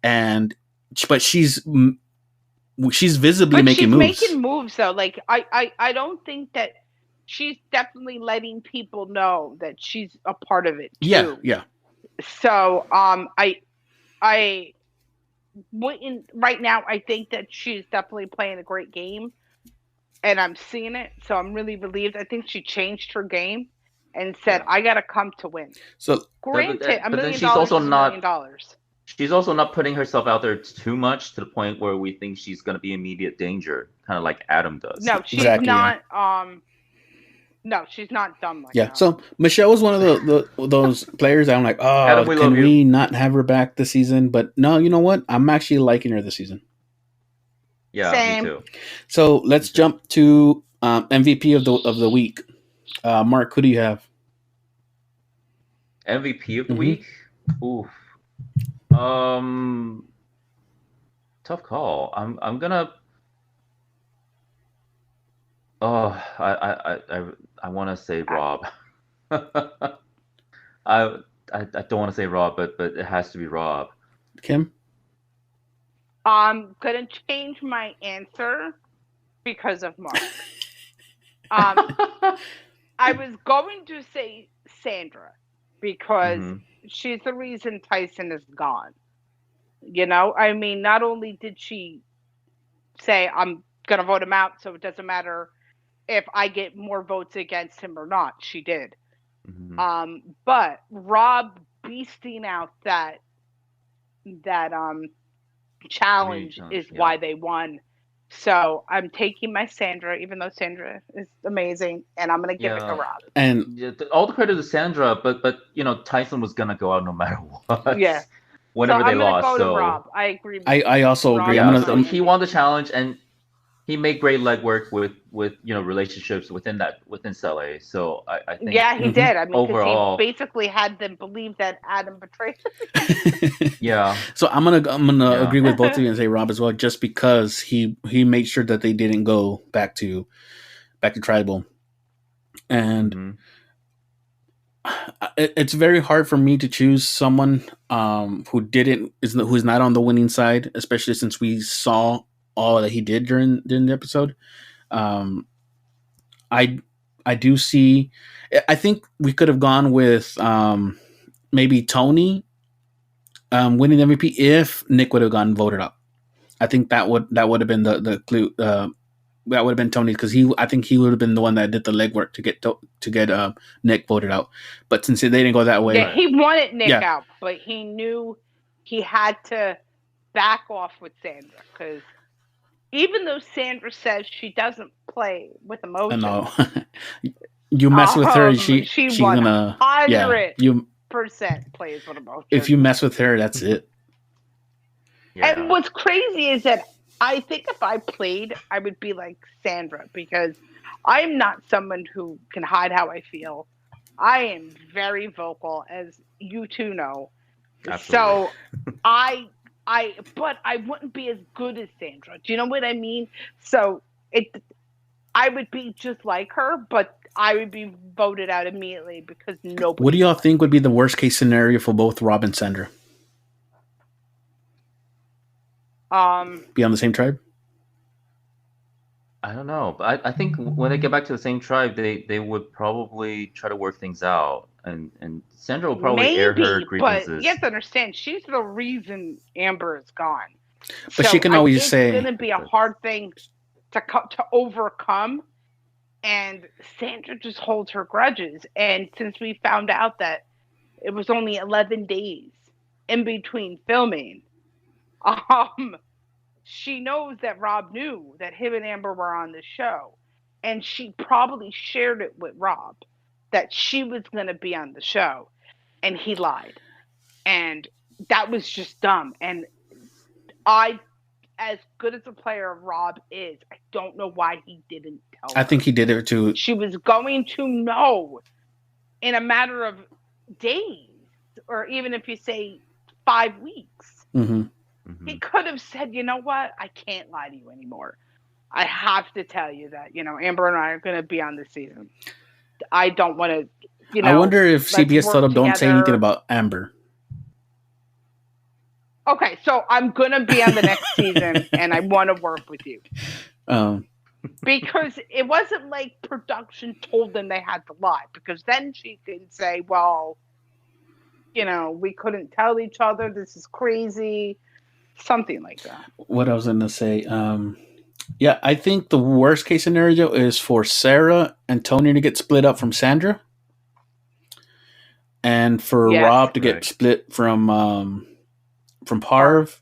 But she's visibly making moves. She's making moves, though. Like, I don't think that she's definitely letting people know that she's a part of it, too. Yeah. So, I wouldn't, right now, I think that she's definitely playing a great game, and I'm seeing it, so I'm really relieved. I think she changed her game and said, I got to come to win. So, granted, $1 million is $1 million. She's also not putting herself out there too much to the point where we think she's going to be immediate danger, kind of like Adam does. No, she's not. No, she's not dumb like that. So Michelle was one of those players that I'm like, Adam, can we not have her back this season? But no, you know what? I'm actually liking her this season. Yeah, Same. me too. So let's jump to MVP of the week. Mark, who do you have? MVP of the week? Oof. Tough call. I'm gonna. Oh, I want to say Rob. I don't want to say Rob, but it has to be Rob. Kim? I'm gonna change my answer because of Mark. I was going to say Sandra because she's the reason Tyson is gone. I mean, not only did she say, I'm going to vote him out, so it doesn't matter if I get more votes against him or not. She did. But Rob beasting out that challenge is why they won. So I'm taking my Sandra, even though Sandra is amazing, and I'm going to give it to Rob. And all the credit to Sandra, but Tyson was gonna go out no matter what. Yeah. Whenever they lost, go to Rob. I agree. I also agree. So he won the challenge, and he made great legwork with relationships within Saleh. So I think he did. I mean, overall, he basically had them believe that Adam betrayed him. Yeah. So I'm gonna agree with both of you and say Rob as well, just because he made sure that they didn't go back to tribal, and it's very hard for me to choose someone who's not on the winning side, especially since we saw all that he did during the episode. I do see. I think we could have gone with maybe Tony winning MVP if Nick would have gotten voted up. I think that would have been the clue. That would have been Tony, because I think he would have been the one that did the legwork to get Nick voted out. But since they didn't go that way, yeah, he wanted Nick out, but he knew he had to back off with Sandra, because even though Sandra says she doesn't play with emotion, no, you mess with her, she's 100% plays with emotion. If you mess with her, that's it. Yeah. And what's crazy is that I think if I played, I would be like Sandra, because I'm not someone who can hide how I feel. I am very vocal, as you two know. Absolutely. So but I wouldn't be as good as Sandra. Do you know what I mean? So I would be just like her, but I would be voted out immediately because nobody. What do y'all think would be the worst case scenario for both Rob and Sandra? Be on the same tribe? I don't know, but I think when they get back to the same tribe, they would probably try to work things out, and Sandra will probably air her grievances. But you have to understand, she's the reason Amber is gone. But she can always say it's going to be a hard thing to overcome, and Sandra just holds her grudges. And since we found out that it was only 11 days in between filming, she knows that Rob knew that him and Amber were on the show, and she probably shared it with Rob that she was going to be on the show, and he lied. And that was just dumb. And as good as a player Rob is, I don't know why he didn't tell her. I think he did it too. She was going to know in a matter of days, or even if you say 5 weeks. Mm-hmm. He could have said, you know what? I can't lie to you anymore. I have to tell you that, Amber and I are going to be on this season. I don't want to, I wonder if CBS told him don't say anything about Amber. Okay, so I'm going to be on the next season, and I want to work with you. Because it wasn't like production told them they had to lie, because then she could say, well, we couldn't tell each other. This is crazy. Something like that. What I was going to say, I think the worst case scenario is for Sarah and Tony to get split up from Sandra, and for Rob to get split from Parv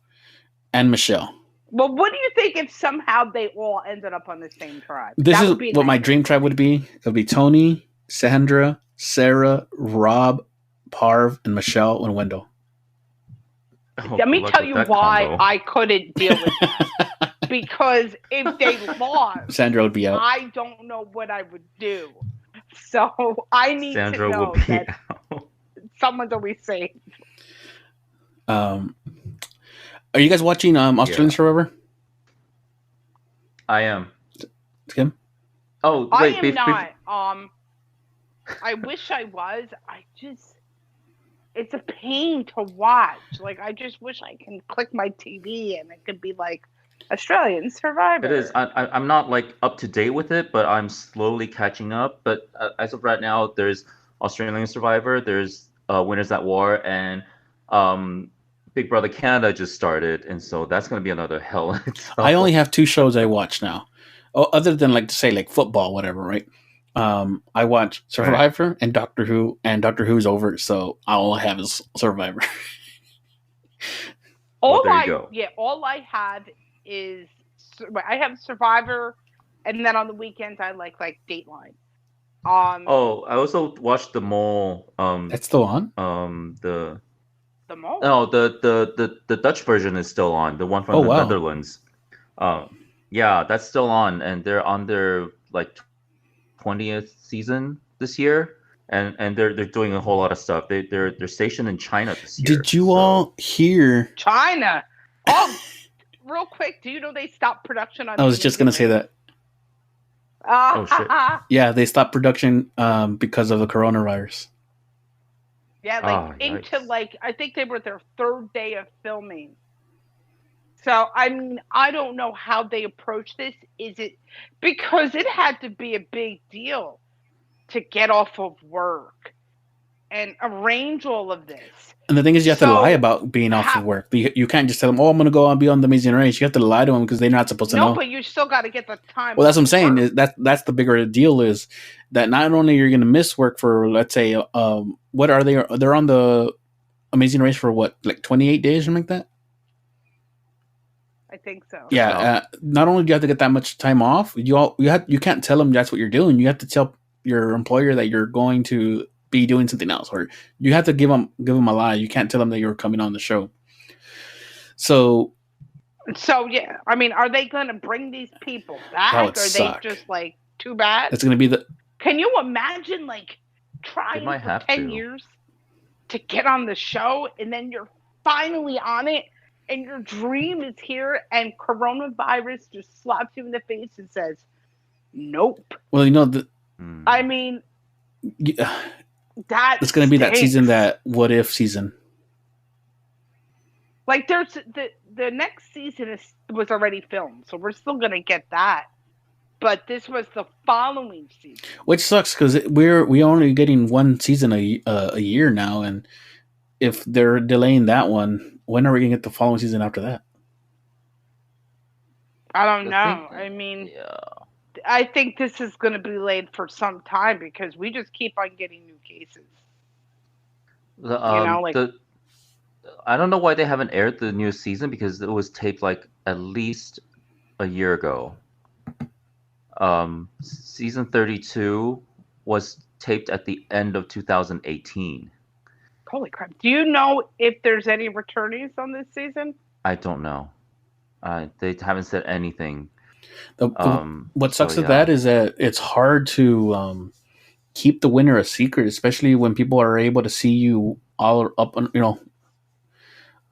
and Michelle. Well, what do you think if somehow they all ended up on the same tribe? This is what my dream tribe would be. It would be Tony, Sandra, Sarah, Rob, Parv, and Michelle and Wendell. Let me tell you why I couldn't deal with that. Because if they lost, Sandra would be out. I don't know what I would do. So I need Sandra to know that someone's always safe. Are you guys watching Australian Survivor? I am. Kim? Oh, wait. I am not. I wish I was. it's a pain to watch. Like, I just wish I can click my TV and it could be like Australian Survivor. It is. I'm not like up to date with it, but I'm slowly catching up. But as of right now, there's Australian Survivor, there's Winners at War, and Big Brother Canada just started, and so that's going to be another hell in itself. I only have 2 shows I watch now, other than like to say like football, whatever, right? I watch Survivor and Doctor Who, and Doctor Who's over, so all I have is Survivor. All I have is I have Survivor, and then on the weekends I like Dateline. I also watched The Mole. That's still on. The Mole. No, the Dutch version is still on. The one from the Netherlands. Yeah, that's still on, and they're on their like 20th season this year, and they're doing a whole lot of stuff. They're stationed in China this year. Did you all hear China? Oh, real quick, do you know they stopped production on? I was just gonna say that. Oh shit! Yeah, they stopped production because of the coronavirus. Yeah, into like I think they were their 3rd day of filming. So I mean, I don't know how they approach this. Is it because it had to be a big deal to get off of work and arrange all of this? And the thing is, you have to lie about being off of work. You can't just tell them, "Oh, I'm going to go and be on The Amazing Race." You have to lie to them because they're not supposed to know. No, but you still got to get the time. Well, that's what I'm saying. Is that's the bigger deal is that not only you're going to miss work for, let's say, what are they? They're on The Amazing Race for what, like 28 days or something like that? I think so. Yeah. Not only do you have to get that much time off, you can't tell them that's what you're doing. You have to tell your employer that you're going to be doing something else, or you have to give them a lie. You can't tell them that you're coming on the show. So yeah, I mean, are they going to bring these people back? Or are they just like too bad? It's going to be Can you imagine like trying for 10 years to get on the show, and then you're finally on it, and your dream is here, and coronavirus just slaps you in the face and says, "Nope." Well, you know I mean, it's going to be that season, that what if season. Like there's the next season was already filmed, so we're still going to get that. But this was the following season, which sucks because we're only getting one season a year now, and if they're delaying that one, when are we going to get the following season after that? I don't know. I mean, I think this is going to be delayed for some time because we just keep on getting new cases. I don't know why they haven't aired the new season, because it was taped like at least a year ago. Season 32 was taped at the end of 2018. Holy crap. Do you know if there's any returnees on this season? I don't know. They haven't said anything. What sucks with that is that it's hard to keep the winner a secret, especially when people are able to see you all up,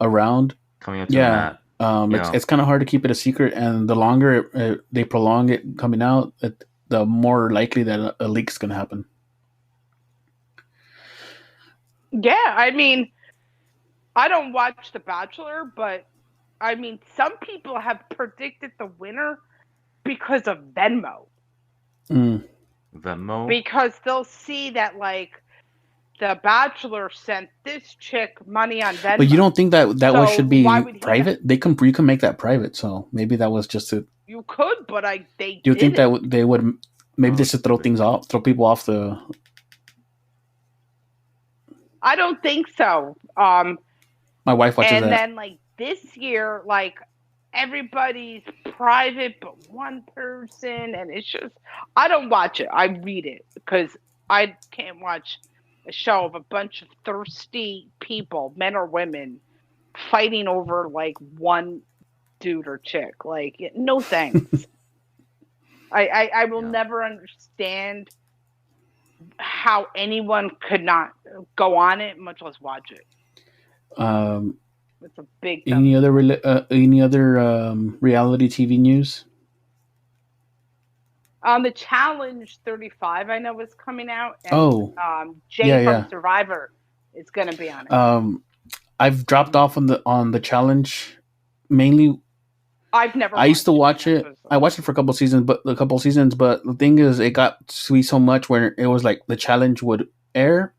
around. Coming up to that. It's kind of hard to keep it a secret, and the longer they prolong it coming out, the more likely that a leak's going to happen. Yeah, I mean, I don't watch The Bachelor, but I mean, some people have predicted the winner because of Venmo. Venmo? Because they'll see that, like, The Bachelor sent this chick money on Venmo. But you don't think that one should be private? You can make that private, so maybe that was just a... You could, but they do you think that they would... Maybe just to throw people off the... I don't think so. My wife watches that. And then, like, this year, like, everybody's private but one person, and it's just... I don't watch it. I read it, because I can't watch a show of a bunch of thirsty people, men or women, fighting over, like, one dude or chick. Like, no thanks. I will never understand how anyone could not go on it, much less watch it. It's a big thing. Any other reality TV news? The Challenge 35 I know is coming out. And, Jay from Survivor is going to be on it. I've dropped off on the challenge mainly. I used to watch it. I watched it for a couple seasons, but the thing is, it got sweet so much where it was like the challenge would air.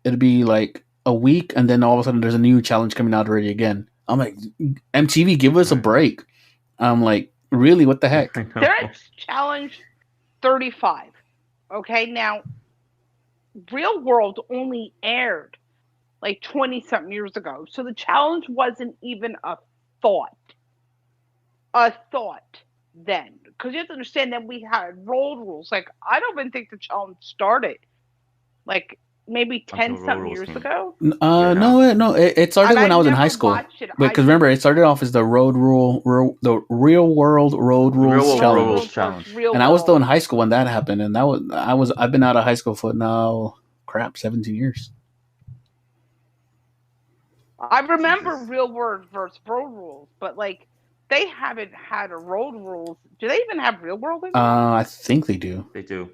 It'd be like a week, and then all of a sudden there's a new challenge coming out already again. I'm like, MTV, give us a break. I'm like, really? What the heck? They're at challenge 35. Okay, now Real World only aired like 20-something years ago, so the challenge wasn't even a thought then, because you have to understand that we had road rules. Like, I don't even think the challenge started like maybe 10-something years ago. No, it started when I was in high school. Because remember, it started off as the the Real World Road Rules Challenge. And I was still in high school when that happened, and I've been out of high school for now 17 years. I remember Real World versus Road Rules, but like, they haven't had a Road Rules. Do they even have Real World anymore? I think they do. They do.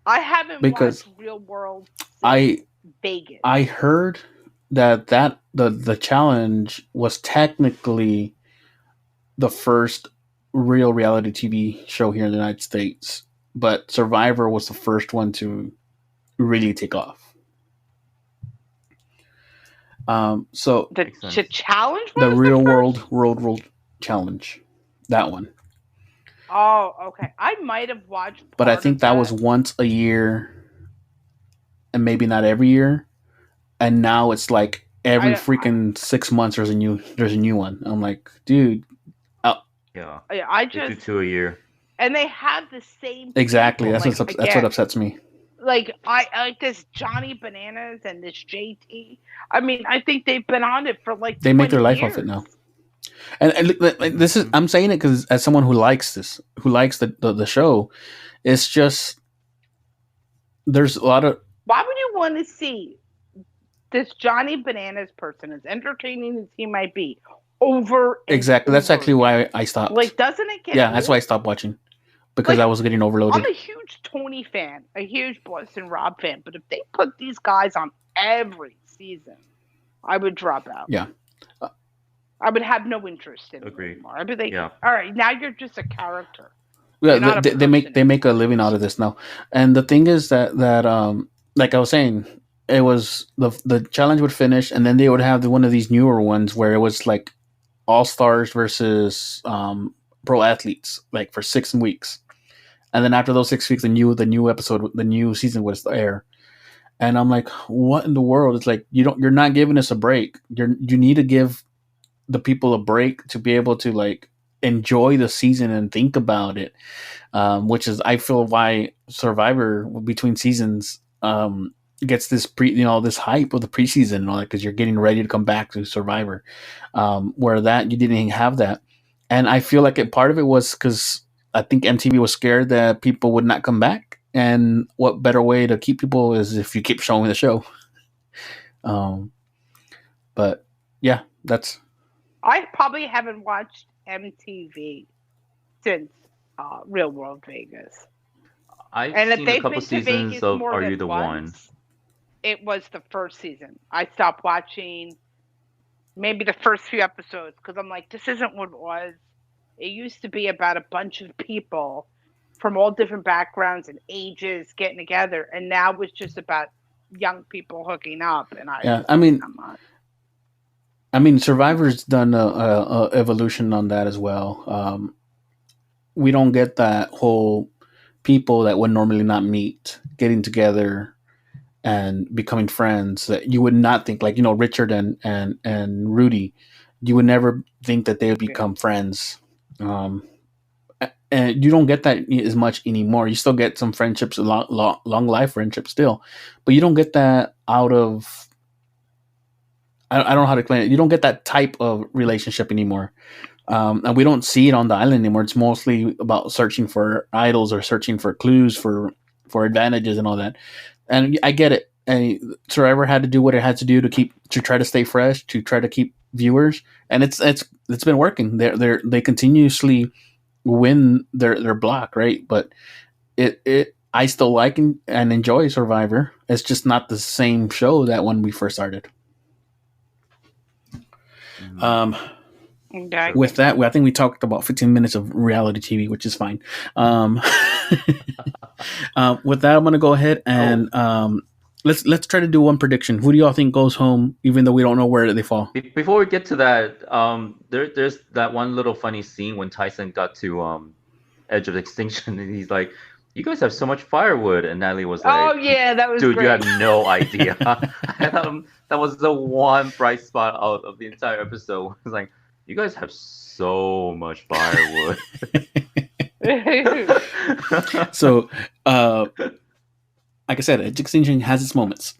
I haven't watched Real World since Vegas. I heard that the challenge was technically the first real reality TV show here in the United States, but Survivor was the first one to really take off. So the challenge, the Real World Road Rule Challenge, that one. Oh, okay. I might have watched, but I think that was once a year, and maybe not every year. And now it's like every freaking 6 months there's a new one. I'm like, dude. Yeah. I just they do 2 a year, and they have the same. Exactly. That's what upsets me. Like, I like this Johnny Bananas and this JT. I mean, I think they've been on it for like they make their life years. off it now. And this is, I'm saying it because as someone who likes the show, it's just there's a lot of. Why would you want to see this Johnny Bananas person, as entertaining as he might be, over? Exactly. That's actually why I stopped. Like, doesn't it get? Yeah, that's why I stopped watching. Because I was getting overloaded. I'm a huge Tony fan, a huge Boston Rob fan, but if they put these guys on every season, I would drop out. Yeah. I would have no interest in it anymore. I'd be like, all right, now you're just a character. Yeah, they make a living out of this now. And the thing is that like I was saying, it was the challenge would finish, and then they would have one of these newer ones where it was like All Stars versus pro athletes, like for 6 weeks. And then after those 6 weeks, the new season was air. And I'm like, what in the world? It's like you're not giving us a break. You need to give the people a break to be able to like enjoy the season and think about it. Which is, I feel, why Survivor between seasons gets this this hype of the preseason and all that, because you're getting ready to come back to Survivor. Where that you didn't have that, and I feel like part of it was because I think MTV was scared that people would not come back, and what better way to keep people is if you keep showing the show. But yeah, that's. I probably haven't watched MTV since Real World Vegas. I've seen a couple seasons of Are You the One? It was the first season. I stopped watching maybe the first few episodes because I'm like, this isn't what it was. It used to be about a bunch of people from all different backgrounds and ages getting together, and now it's just about young people hooking up. And I mean, Survivor's done a evolution on that as well. We don't get that whole people that would normally not meet getting together and becoming friends that you would not think, like, Richard and Rudy, you would never think that they would become friends. And you don't get that as much anymore. You still get some friendships, long life friendships still, but you don't get that out of. I don't know how to explain it. You don't get that type of relationship anymore. And we don't see it on the island anymore. It's mostly about searching for idols or searching for clues for advantages and all that. And I get it. And Survivor had to do what it had to do to try to stay fresh, to try to keep viewers, and it's been working. They continuously win their block, right? But it I still like and enjoy Survivor. It's just not the same show that when we first started. With that, I think we talked about 15 minutes of reality TV, which is fine. With that, I'm going to go ahead and let's try to do one prediction. Who do y'all think goes home, even though we don't know where they fall? Before we get to that, there's that one little funny scene when Tyson got to Edge of Extinction, and he's like, "You guys have so much firewood," and Natalie was like, "Oh yeah, that was dude, great. You have no idea." That was the one bright spot out of the entire episode. It's like, you guys have so much firewood. So, like I said, Edge of Extinction has its moments.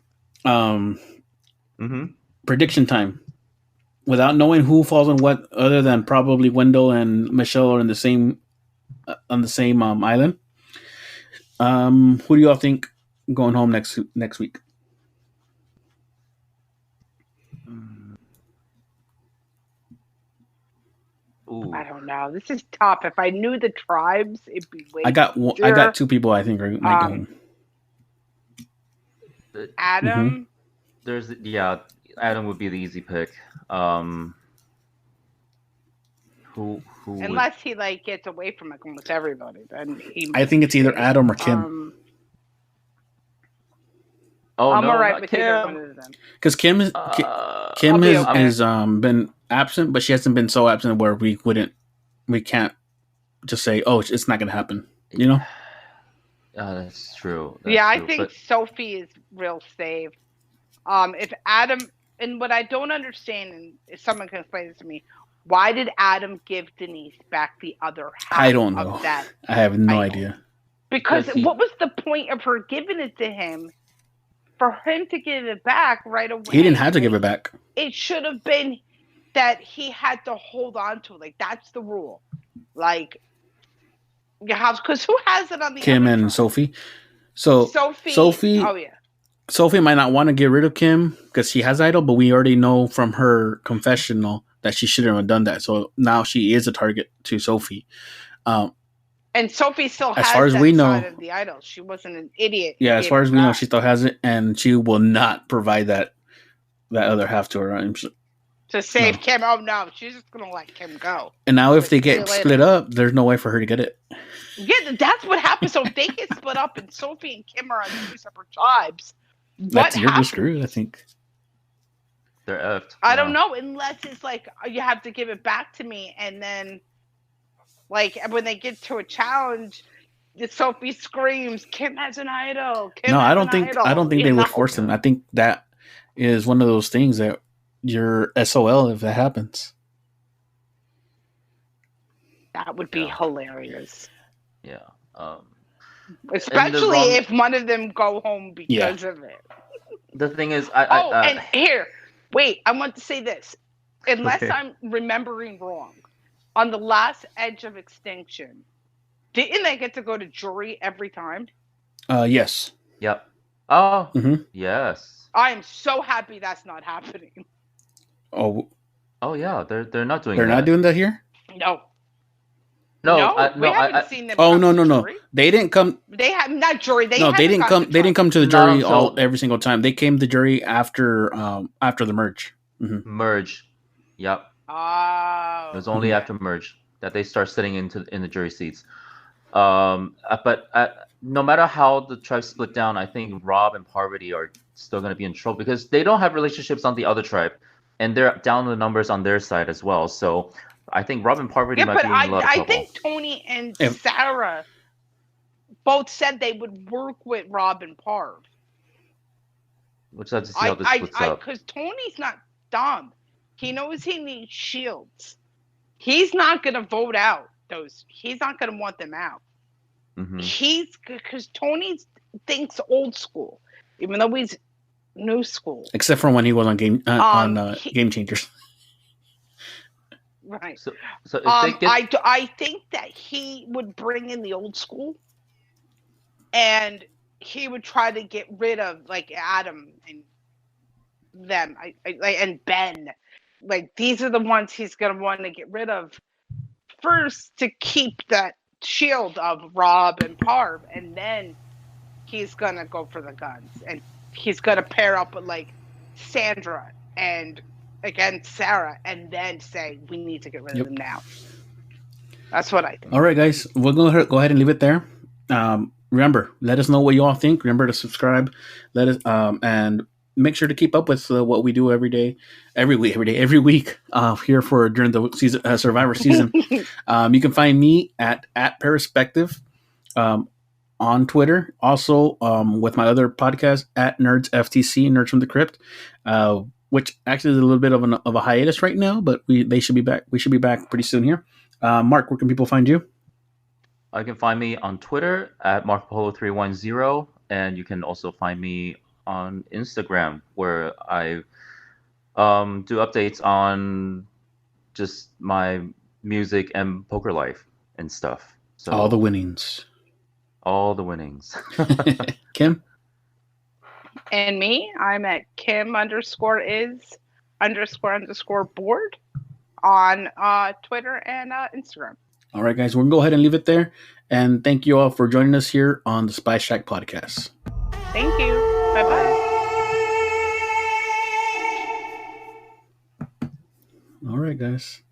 Prediction time. Without knowing who falls on what, other than probably Wendell and Michelle are in the same on the same island. Who do y'all think going home next week? Ooh. I don't know. This is tough. If I knew the tribes, it'd be way. I got two people I think might go home. Adam. Adam would be the easy pick. Who unless he gets away from almost everybody, then he. I think it's either Adam or Kim. I'm alright with either one of them. Because Kim has been absent, but she hasn't been so absent where we can't just say, "Oh, it's not going to happen." You know. That's true. I think Sophie is real safe. If Adam, and what I don't understand, and if someone can explain this to me, why did Adam give Denise back the other half? I don't know. Of that I have no idea. Because what was the point of her giving it to him? For him to give it back right away. He didn't have to give it back. It should have been that he had to hold on to it. That's the rule. Because who has it on the Kim and Sophie. So Sophie. Oh yeah. Sophie might not want to get rid of Kim because she has idol, but we already know from her confessional that she shouldn't have done that. So now she is a target to Sophie. And Sophie still has as far as that we know, side of the idol. She wasn't an idiot. Yeah, as far as we know, she still has it, and she will not provide that other half to her. To save Kim. Oh no, she's just gonna let Kim go. And now if they get split up, there's no way for her to get it. Yeah, that's what happens. So if they get split up and Sophie and Kim are on two separate tribes, you're just screwed, I think. They're effed. I don't know, unless it's you have to give it back to me, and then when they get to a challenge, Sophie screams, "Kim has an idol." I don't think they would force them. I think that is one of those things that you're SOL if that happens. That would be hilarious. Yeah. Especially if one of them go home because of it. The thing is, and here, wait, I want to say this. Unless I'm remembering wrong, on the last Edge of Extinction, didn't they get to go to jury every time? Yes. Yep. Oh, yes. I am so happy that's not happening. Oh yeah, they're not doing. They're not doing that here. No. We haven't seen them. Oh no! They didn't come. They have not jury. They didn't come. They didn't come to the jury every single time. They came to jury after the merge. Mm-hmm. Merge. Yep. Oh. It was only after merge that they start sitting in the jury seats. But no matter how the tribe split down, I think Rob and Parvati are still going to be in trouble because they don't have relationships on the other tribe, and they're down the numbers on their side as well. So I think Rob and Parvati might be in a lot of trouble. I think Tony and Sarah both said they would work with Rob and Parv. Which let's see how this splits up. Because Tony's not dumb. He knows he needs shields. He's not going to vote out those. He's not going to want them out. Mm-hmm. Because Tony thinks old school, even though he's new school. Except for when he was on Game Changers. Right. So if I think that he would bring in the old school, and he would try to get rid of Adam and them, and Ben. These are the ones he's gonna want to get rid of first to keep that shield of Rob and Parv, and then he's gonna go for the guns, and he's gonna pair up with like Sandra and against Sarah, and then say we need to get rid of them now. That's what I think. All right, guys, we're gonna go ahead and leave it there. Remember, let us know what you all think. Remember to subscribe. Let us and make sure to keep up with what we do every week here for during the season Survivor season. You can find me at Perspective on Twitter. Also, with my other podcast at Nerds FTC, Nerds from the Crypt, which actually is a little bit of a hiatus right now, but they should be back. We should be back pretty soon here. Mark, where can people find you? You can find me on Twitter at MarkPolo310, and you can also find me on Instagram, where I do updates on just my music and poker life and stuff. So all the winnings. Kim? And me, I'm at Kim_is_board on Twitter and Instagram. All right, guys, we're going to go ahead and leave it there. And thank you all for joining us here on the Spyshack podcast. Thank you. Bye-bye. All right, guys.